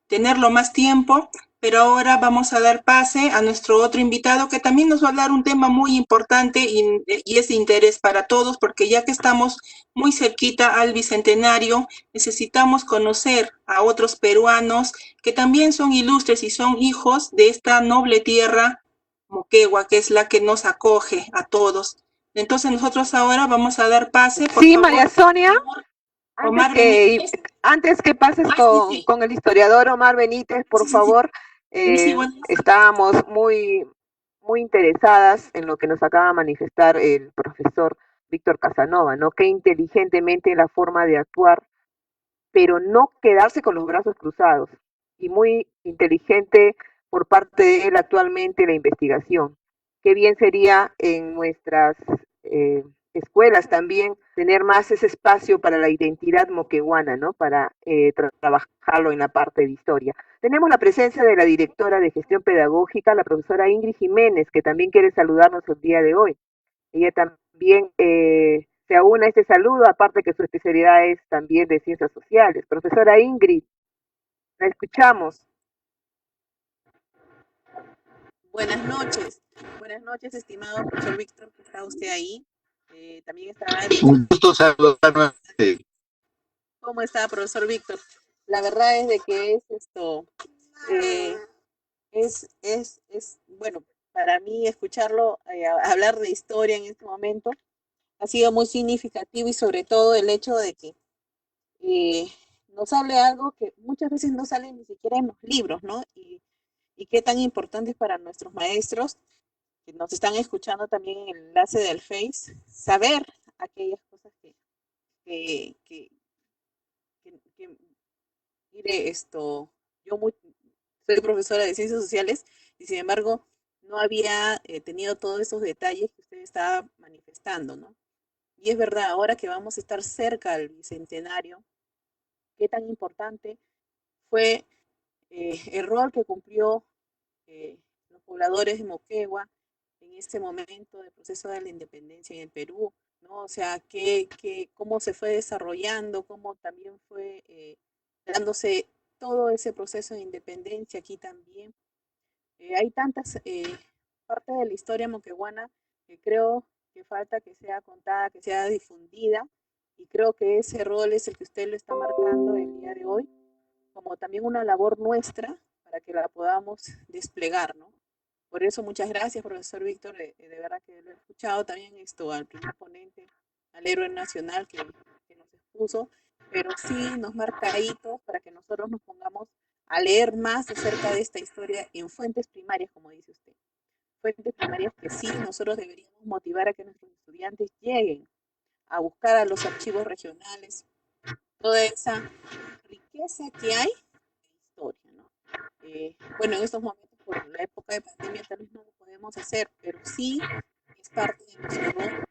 tenerlo más tiempo, pero ahora vamos a dar pase a nuestro otro invitado que también nos va a hablar un tema muy importante y es de interés para todos, porque ya que estamos muy cerquita al Bicentenario, necesitamos conocer a otros peruanos que también son ilustres y son hijos de esta noble tierra Moquegua, que es la que nos acoge a todos. Entonces nosotros ahora vamos a dar pase, por Sí, favor, María Sonia, Omar Benítez. antes que pases con el historiador Omar Benítez, por favor, estábamos muy interesadas en lo que nos acaba de manifestar el profesor Víctor Casanova, ¿no? Qué inteligentemente la forma de actuar, pero no quedarse con los brazos cruzados. Y muy inteligente por parte de él actualmente la investigación. Qué bien sería en nuestras escuelas también tener más ese espacio para la identidad moqueguana, ¿no? Para trabajarlo en la parte de historia. Tenemos la presencia de la directora de gestión pedagógica, la profesora Ingrid Jiménez, que también quiere saludarnos el día de hoy. Ella también se aúna a este saludo, aparte que su especialidad es también de ciencias sociales. Profesora Ingrid, la escuchamos. Buenas noches, estimado profesor Víctor, que está usted ahí. También está... Un gusto saludarme. ¿Cómo está, profesor Víctor? La verdad es de que es esto, bueno, para mí escucharlo hablar de historia en este momento ha sido muy significativo y sobre todo el hecho de que nos hable algo que muchas veces no sale ni siquiera en los libros, ¿no? Y qué tan importante es para nuestros maestros que nos están escuchando también en el enlace del Face, saber aquellas cosas mire esto, soy profesora de ciencias sociales y sin embargo no había tenido todos esos detalles que usted estaba manifestando, ¿no? Y es verdad, ahora que vamos a estar cerca al Bicentenario, qué tan importante fue el rol que cumplió los pobladores de Moquegua en este momento del proceso de la independencia en el Perú, ¿no? O sea, cómo se fue desarrollando, cómo también fue dándose todo ese proceso de independencia aquí también. Hay tantas partes de la historia moqueguana que creo que falta que sea contada, que sea difundida, y creo que ese rol es el que usted lo está marcando el día de hoy, como también una labor nuestra para que la podamos desplegar, ¿no? Por eso muchas gracias, profesor Víctor, de verdad que lo he escuchado también al primer ponente, al héroe nacional que nos expuso, pero sí nos marca hitos para que nosotros nos pongamos a leer más acerca de esta historia en fuentes primarias, como dice usted. Fuentes primarias que sí nosotros deberíamos motivar a que nuestros estudiantes lleguen a buscar a los archivos regionales, toda esa riqueza que hay de historia, ¿no? Bueno, en estos momentos, por la época de pandemia, tal vez no lo podemos hacer, pero sí es parte de nuestro rol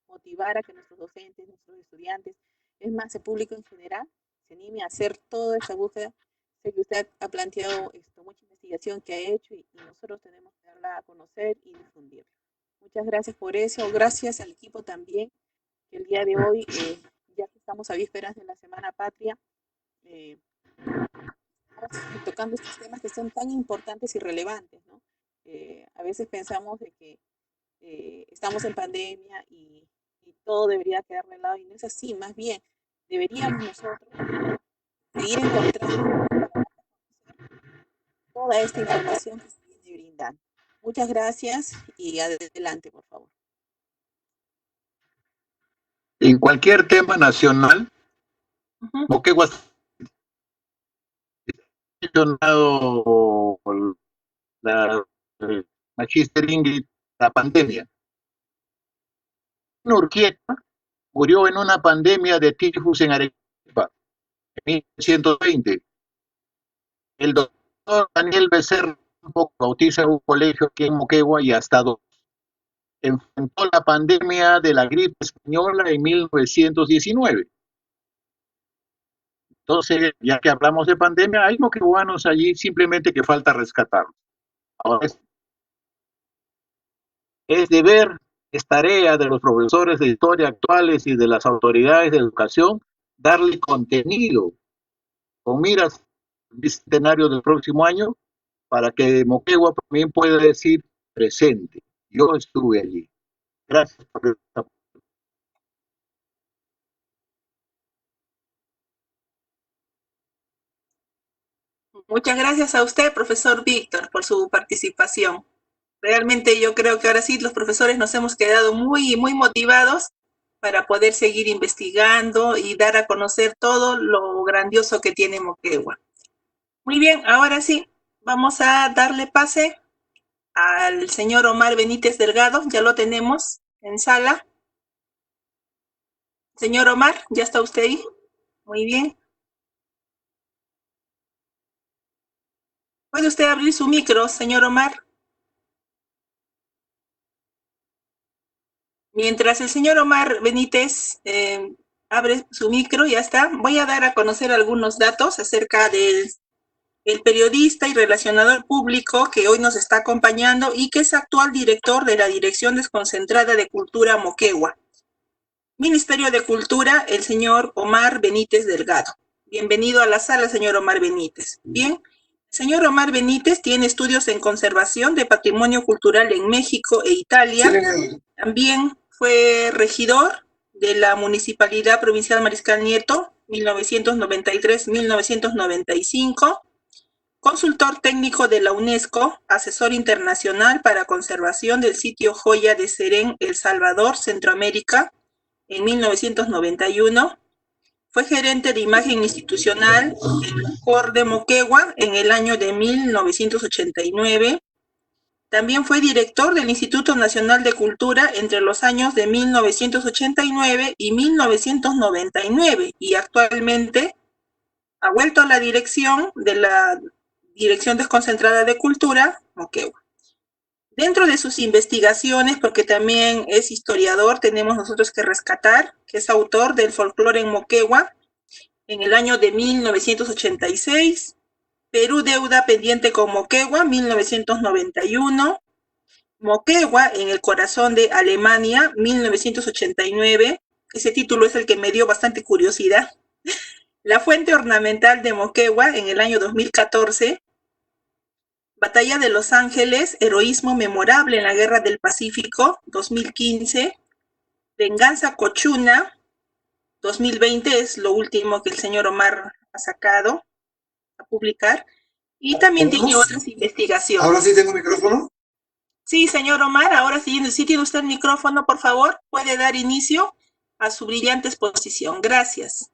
motivar a que nuestros docentes, nuestros estudiantes, es más, el público en general, se anime a hacer toda esa búsqueda. Sé que usted ha planteado mucha investigación investigación que ha hecho y nosotros tenemos que darla a conocer y difundirla. Muchas gracias por eso. Gracias al equipo también, que el día de hoy, ya que estamos a vísperas de la Semana Patria, estamos tocando estos temas que son tan importantes y relevantes, ¿no? A veces pensamos de que estamos en pandemia y todo debería quedar de lado, y no es así. Más bien deberíamos nosotros seguir encontrando toda esta información que se viene brindando. Muchas gracias y adelante, por favor. En cualquier tema nacional, Moquegua ha mencionado la Magister Ingrid, la pandemia. Urquieta murió en una pandemia de tifus en Arequipa en 1920. El doctor Daniel Becerra bautiza un colegio aquí en Moquegua y hasta dos. Enfrentó la pandemia de la gripe española en 1919. Entonces, ya que hablamos de pandemia, hay moqueguanos allí simplemente que falta rescatarlos. Ahora es deber, es tarea de los profesores de historia actuales y de las autoridades de educación darle contenido con miras al bicentenario del próximo año para que Moquegua también pueda decir presente. Yo estuve allí. Gracias por esta. Muchas gracias a usted, profesor Víctor, por su participación. Realmente yo creo que ahora sí los profesores nos hemos quedado muy motivados para poder seguir investigando y dar a conocer todo lo grandioso que tiene Moquegua. Muy bien, ahora sí, vamos a darle pase al señor Omar Benítez Delgado. Ya lo tenemos en sala. Señor Omar, ¿ya está usted ahí? Muy bien. ¿Puede usted abrir su micro, señor Omar? Mientras el señor Omar Benítez abre su micro, ya está, voy a dar a conocer algunos datos acerca del periodista y relacionador público que hoy nos está acompañando y que es actual director de la Dirección Desconcentrada de Cultura Moquegua. Ministerio de Cultura, el señor Omar Benítez Delgado. Bienvenido a la sala, señor Omar Benítez. Bien, señor Omar Benítez tiene estudios en conservación de patrimonio cultural en México e Italia. También fue regidor de la Municipalidad Provincial Mariscal Nieto, 1993-1995. Consultor técnico de la UNESCO, asesor internacional para conservación del sitio Joya de Serén, El Salvador, Centroamérica, en 1991. Fue gerente de imagen institucional en COR de Moquegua en el año de 1989. También fue director del Instituto Nacional de Cultura entre los años de 1989 y 1999 y actualmente ha vuelto a la dirección de la Dirección Desconcentrada de Cultura, Moquegua. Dentro de sus investigaciones, porque también es historiador, tenemos nosotros que rescatar, que es autor del folclore en Moquegua en el año de 1986, Perú deuda pendiente con Moquegua, 1991, Moquegua en el corazón de Alemania, 1989, ese título es el que me dio bastante curiosidad. La fuente ornamental de Moquegua en el año 2014, Batalla de Los Ángeles, heroísmo memorable en la Guerra del Pacífico, 2015, Venganza Cochuna, 2020 es lo último que el señor Omar ha sacado a publicar, y también tiene otras investigaciones. ¿Ahora sí tengo micrófono? Sí, señor Omar, ahora sí tiene usted el micrófono, por favor, puede dar inicio a su brillante exposición. Gracias.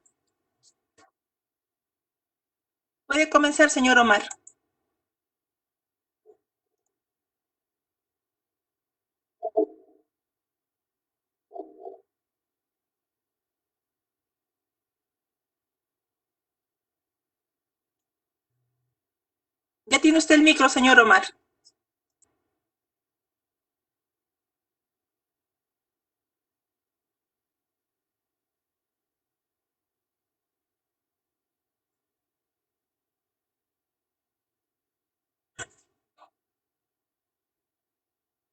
Puede comenzar, señor Omar. Ya tiene usted el micro, señor Omar.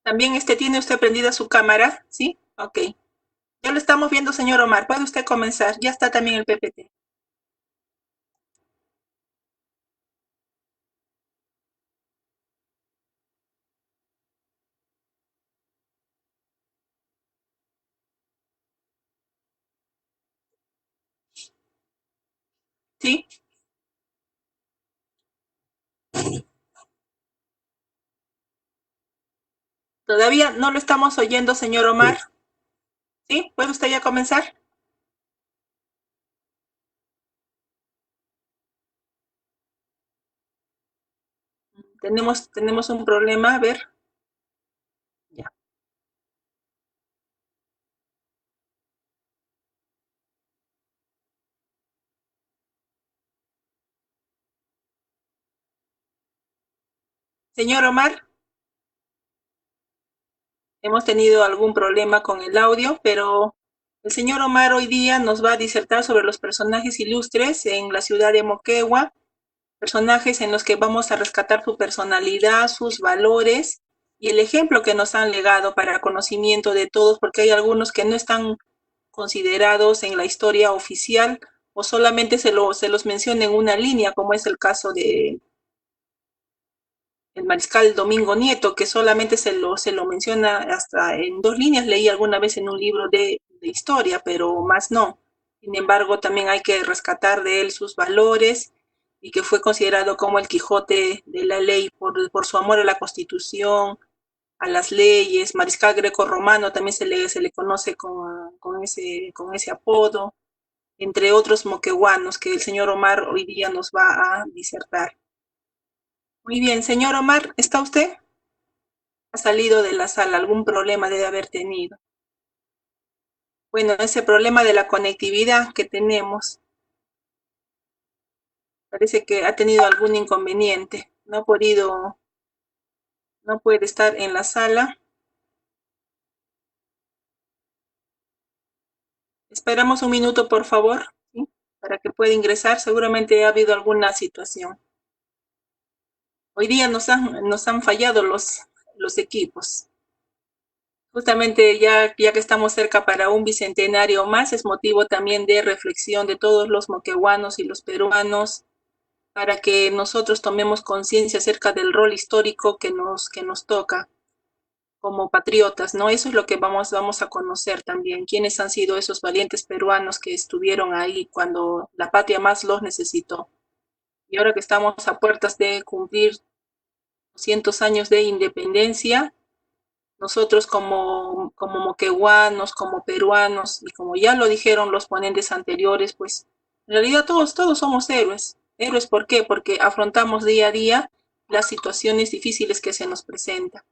También tiene usted prendida su cámara, ¿sí? Ok. Ya lo estamos viendo, señor Omar. ¿Puede usted comenzar? Ya está también el PPT. ¿Sí? Todavía no lo estamos oyendo, señor Omar. ¿Sí? ¿Puede usted ya comenzar? Tenemos un problema, a ver. Ya. Señor Omar, hemos tenido algún problema con el audio, pero el señor Omar hoy día nos va a disertar sobre los personajes ilustres en la ciudad de Moquegua, personajes en los que vamos a rescatar su personalidad, sus valores y el ejemplo que nos han legado para conocimiento de todos, porque hay algunos que no están considerados en la historia oficial o solamente se los menciona en una línea, como es el caso de el mariscal Domingo Nieto, que solamente se lo menciona hasta en 2 líneas, leí alguna vez en un libro de historia, pero más no. Sin embargo, también hay que rescatar de él sus valores y que fue considerado como el Quijote de la ley por su amor a la Constitución, a las leyes. Mariscal greco-romano también se le conoce con ese apodo, entre otros moqueguanos que el señor Omar hoy día nos va a disertar. Muy bien, señor Omar, ¿está usted? Ha salido de la sala, algún problema debe haber tenido. Bueno, ese problema de la conectividad que tenemos, parece que ha tenido algún inconveniente, no puede estar en la sala. Esperamos un minuto, por favor, ¿sí? Para que pueda ingresar, seguramente ha habido alguna situación. Hoy día nos han fallado los equipos. Justamente ya que estamos cerca para un bicentenario más, es motivo también de reflexión de todos los moqueguanos y los peruanos para que nosotros tomemos conciencia acerca del rol histórico que nos toca como patriotas, ¿no? Eso es lo que vamos a conocer también, quiénes han sido esos valientes peruanos que estuvieron ahí cuando la patria más los necesitó. Y ahora que estamos a puertas de cumplir 200 años de independencia, nosotros como moqueguanos, como peruanos, y como ya lo dijeron los ponentes anteriores, pues en realidad todos somos héroes. ¿Héroes por qué? Porque afrontamos día a día las situaciones difíciles que se nos presentan.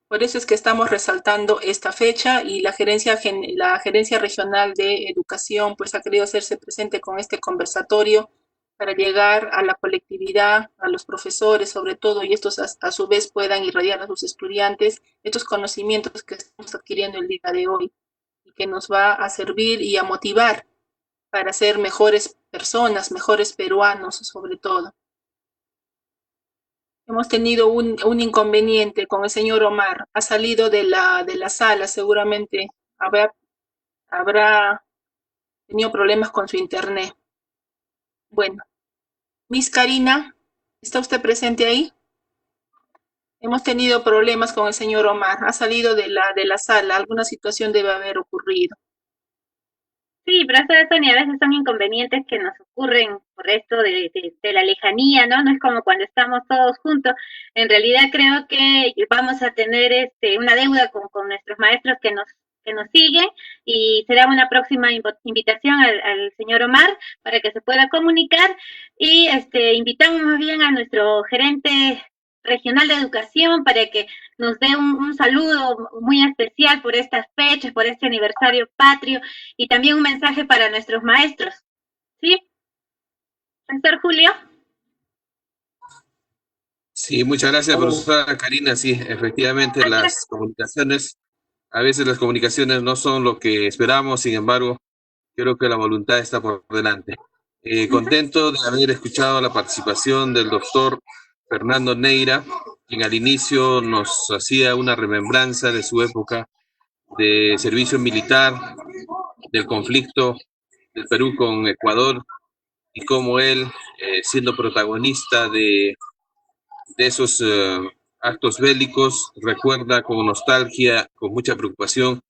Por eso es que estamos resaltando esta fecha y la gerencia regional de educación pues ha querido hacerse presente con este conversatorio para llegar a la colectividad, a los profesores sobre todo, y estos a su vez puedan irradiar a sus estudiantes estos conocimientos que estamos adquiriendo el día de hoy y que nos va a servir y a motivar para ser mejores personas, mejores peruanos sobre todo. Hemos tenido un inconveniente con el señor Omar. Ha salido de la sala, seguramente habrá tenido problemas con su internet. Bueno, Miss Karina, ¿está usted presente ahí? Hemos tenido problemas con el señor Omar. Ha salido de la sala. Alguna situación debe haber ocurrido. Sí, profesora Sonia, a veces son inconvenientes que nos ocurren por esto de la lejanía, ¿no? No es como cuando estamos todos juntos. En realidad creo que vamos a tener una deuda con nuestros maestros que nos siguen y será una próxima invitación al señor Omar para que se pueda comunicar y invitamos más bien a nuestro gerente regional de educación para que nos dé un saludo muy especial por estas fechas, por este aniversario patrio y también un mensaje para nuestros maestros. ¿Sí? Profesor Julio. Sí, muchas gracias, profesora Karina. Sí, efectivamente a veces las comunicaciones no son lo que esperamos, sin embargo, creo que la voluntad está por delante. Contento de haber escuchado la participación del doctor Fernando Neira, quien al inicio nos hacía una remembranza de su época de servicio militar, del conflicto del Perú con Ecuador y cómo él, siendo protagonista de esos actos bélicos, recuerda con nostalgia, con mucha preocupación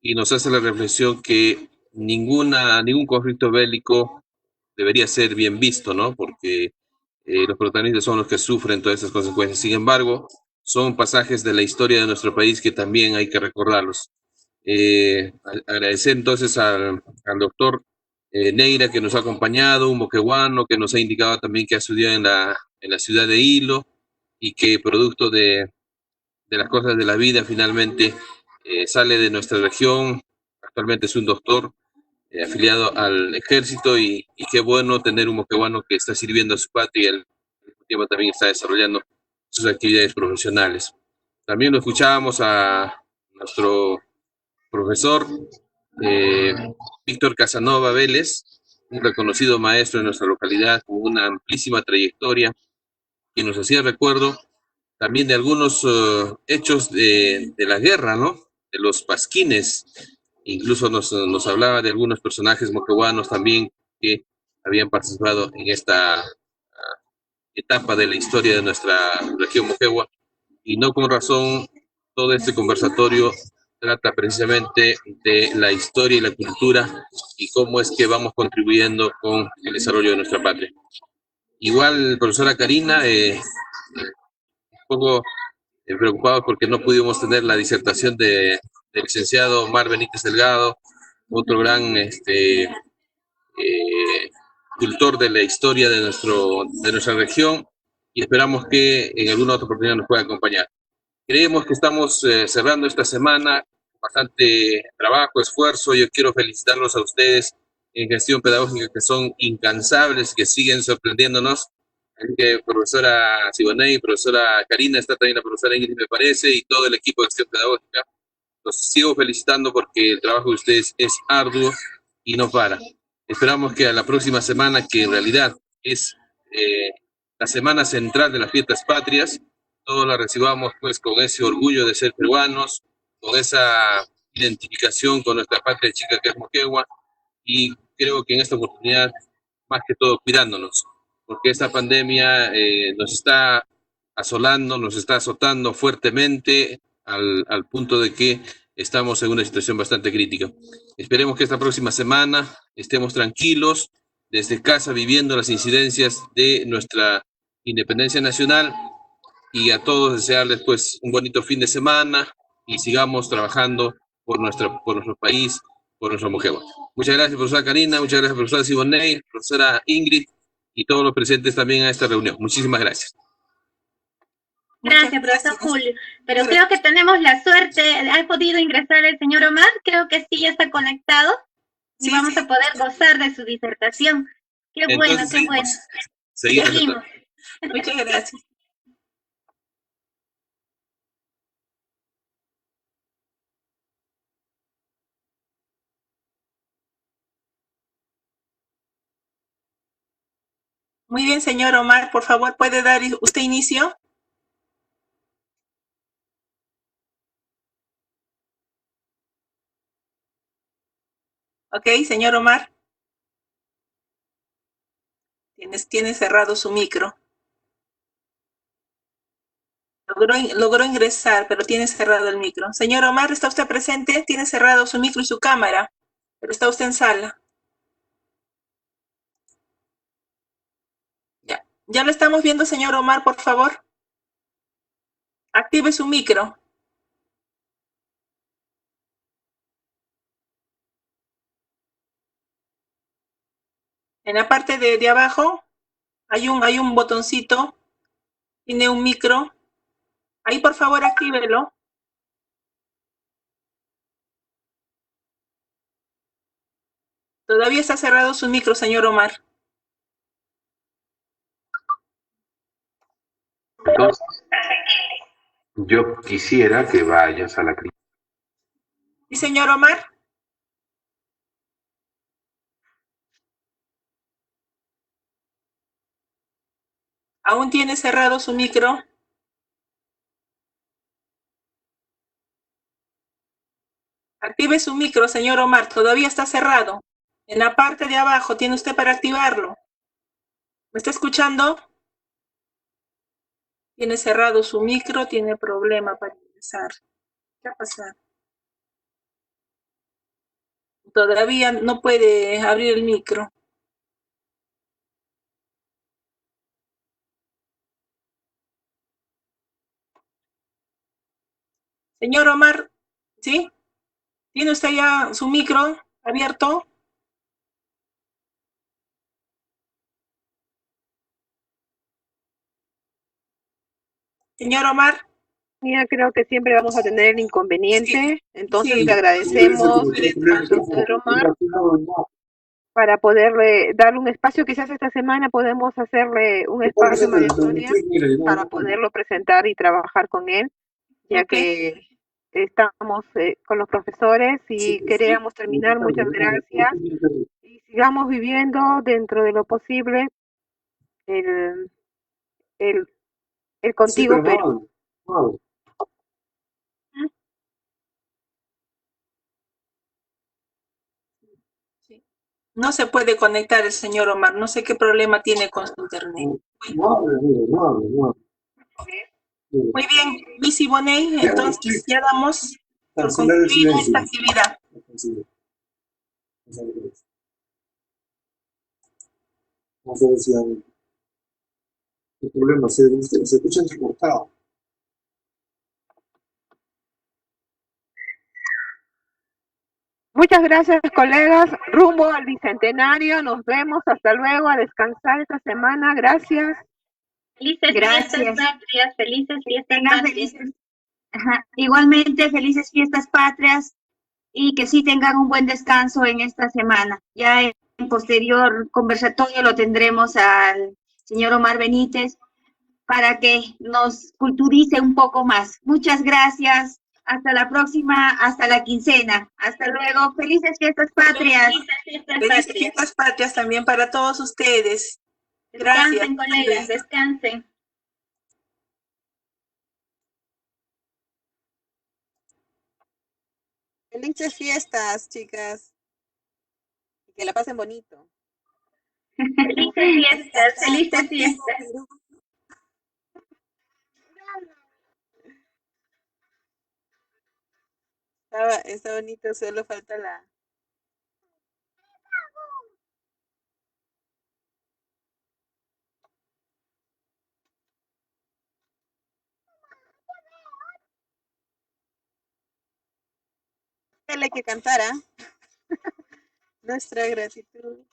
y nos hace la reflexión que ningún conflicto bélico debería ser bien visto, ¿no? Porque los protagonistas son los que sufren todas esas consecuencias. Sin embargo, son pasajes de la historia de nuestro país que también hay que recordarlos. Agradecer entonces al doctor Neira que nos ha acompañado, un moqueguano que nos ha indicado también que ha estudiado en la ciudad de Hilo y que producto de las cosas de la vida finalmente sale de nuestra región. Actualmente es un doctor afiliado al ejército y qué bueno tener un moqueguano que está sirviendo a su patria y al mismo tiempo también está desarrollando sus actividades profesionales. También lo escuchábamos a nuestro profesor eh, Víctor Casanova Vélez, un reconocido maestro en nuestra localidad con una amplísima trayectoria, que nos hacía recuerdo también de algunos hechos de la guerra, ¿no? De los pasquines. Incluso nos hablaba de algunos personajes moqueguanos también que habían participado en esta etapa de la historia de nuestra región moquegua. Y no con razón, todo este conversatorio trata precisamente de la historia y la cultura y cómo es que vamos contribuyendo con el desarrollo de nuestra patria. Igual, profesora Karina, un poco preocupados porque no pudimos tener la disertación del licenciado Omar Benítez Delgado, otro gran cultor de la historia de nuestra región, y esperamos que en alguna otra oportunidad nos pueda acompañar. Creemos que estamos cerrando esta semana, bastante trabajo, esfuerzo. Yo quiero felicitarlos a ustedes en gestión pedagógica, que son incansables, que siguen sorprendiéndonos. Así que profesora Siboney, profesora Karina, está también la profesora Ingrid, me parece, y todo el equipo de gestión pedagógica. Los sigo felicitando porque el trabajo de ustedes es arduo y no para. Esperamos que a la próxima semana, que en realidad es la semana central de las fiestas patrias, todos la recibamos pues con ese orgullo de ser peruanos, con esa identificación con nuestra patria chica que es Moquegua, y creo que en esta oportunidad, más que todo, cuidándonos, porque esta pandemia nos está asolando, nos está azotando fuertemente al punto de que estamos en una situación bastante crítica. Esperemos que esta próxima semana estemos tranquilos, desde casa, viviendo las incidencias de nuestra independencia nacional, y a todos desearles pues un bonito fin de semana y sigamos trabajando por nuestro país, por nuestra mujer. Muchas gracias, profesora Karina, muchas gracias, profesora Siboney, profesora Ingrid y todos los presentes también a esta reunión. Muchísimas gracias. Gracias, profesor Julio. Pero creo que tenemos la suerte, ¿ha podido ingresar el señor Omar? Creo que sí, ya está conectado y sí, vamos a poder gozar de su disertación. Qué bueno, qué bueno. Seguimos. Muchas gracias. Muy bien, señor Omar, por favor, ¿puede dar usted inicio? Ok, señor Omar. Tiene cerrado su micro. Logró ingresar, pero tiene cerrado el micro. Señor Omar, ¿está usted presente? Tiene cerrado su micro y su cámara, pero está usted en sala. Ya lo estamos viendo, señor Omar, por favor. Active su micro. En la parte de abajo hay un botoncito. Tiene un micro. Ahí, por favor, actívelo. Todavía está cerrado su micro, señor Omar. Entonces, yo quisiera que vayas a la clínica. ¿Sí, señor Omar? Aún tiene cerrado su micro. Active su micro, señor Omar. Todavía está cerrado. En la parte de abajo tiene usted para activarlo. ¿Me está escuchando? Tiene cerrado su micro, tiene problema para ingresar. ¿Qué ha pasado? Todavía no puede abrir el micro. Señor Omar, ¿sí? ¿Tiene usted ya su micro abierto? Señor Omar. Ya creo que siempre vamos a tener el inconveniente, entonces Sí. le agradecemos al doctor Omar para poderle darle un espacio. Quizás esta semana podemos hacerle un espacio, María Antonia, para poderlo presentar y trabajar con él, ya que estamos con los profesores y queríamos terminar. Muchas gracias y sigamos viviendo dentro de lo posible el, el contigo Perú. No se puede conectar el señor Omar. No sé qué problema tiene con su internet. Muy bien, Missy Bonet, entonces ya damos por concluida esta actividad. Vamos a ver si hay problema, se escucha entrecortado. Muchas gracias, colegas. Rumbo al Bicentenario. Nos vemos. Hasta luego. A descansar esta semana. Gracias. Felices fiestas patrias, felices fiestas patrias. Ajá. Igualmente, felices fiestas patrias y que sí tengan un buen descanso en esta semana. Ya en posterior conversatorio lo tendremos al señor Omar Benítez para que nos culturice un poco más. Muchas gracias. Hasta la próxima, hasta la quincena. Hasta luego. Felices fiestas patrias. Felices fiestas patrias también para todos ustedes. Gracias. Descansen, colegas, descansen. Felices fiestas, chicas. Y que la pasen bonito. Felices fiestas, felices fiestas. Está bonito, solo falta la... Hay que cantar, ¿ah? Nuestra gratitud.